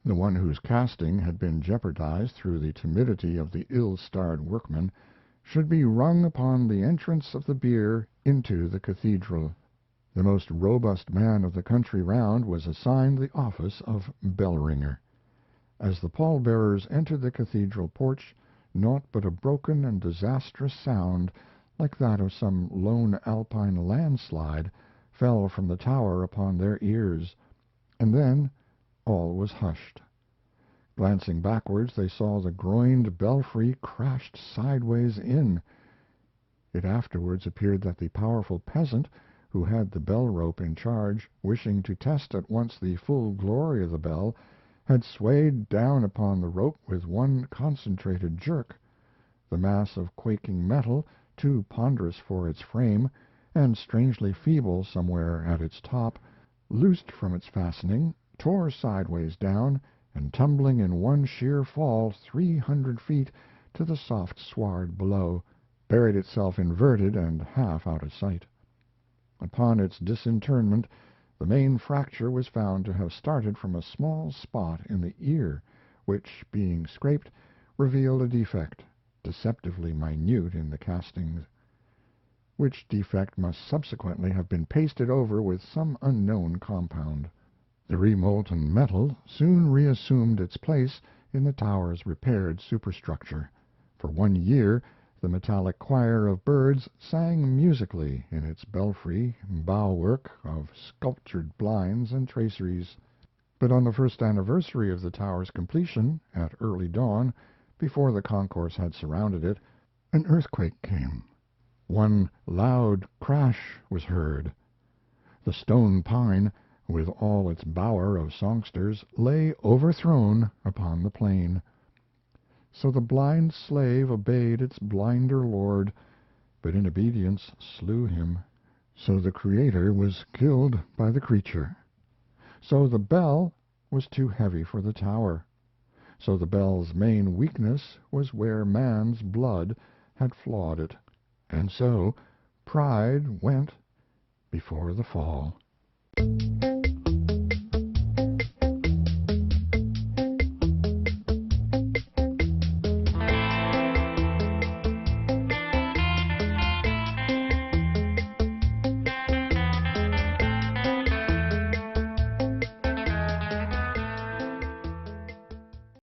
the one whose casting had been jeopardized through the timidity of the ill-starred workman, should be rung upon the entrance of the bier into the cathedral. The most robust man of the country round was assigned the office of bell-ringer. As the pall-bearers entered the cathedral porch, naught but a broken and disastrous sound, like that of some lone Alpine landslide, fell from the tower upon their ears, and then all was hushed. Glancing backwards, they saw the groined belfry crashed sideways in. It afterwards appeared that the powerful peasant, who had the bell rope in charge, wishing to test at once the full glory of the bell, had swayed down upon the rope with one concentrated jerk. The mass of quaking metal, too ponderous for its frame, and strangely feeble somewhere at its top, loosed from its fastening, tore sideways down, and tumbling in one sheer fall 300 feet to the soft sward below, buried itself inverted and half out of sight. Upon its disinterment the main fracture was found to have started from a small spot in the ear, which, being scraped, revealed a defect, deceptively minute in the castings, which defect must subsequently have been pasted over with some unknown compound. The remolten metal soon reassumed its place in the tower's repaired superstructure. For 1 year the metallic choir of birds sang musically in its belfry bowwork of sculptured blinds and traceries. But on the first anniversary of the tower's completion, at early dawn, before the concourse had surrounded it, an earthquake came. One loud crash was heard. The stone pine, with all its bower of songsters, lay overthrown upon the plain. So the blind slave obeyed its blinder lord, but in obedience slew him. So the Creator was killed by the creature. So the bell was too heavy for the tower. So the bell's main weakness was where man's blood had flawed it. And so pride went before the fall.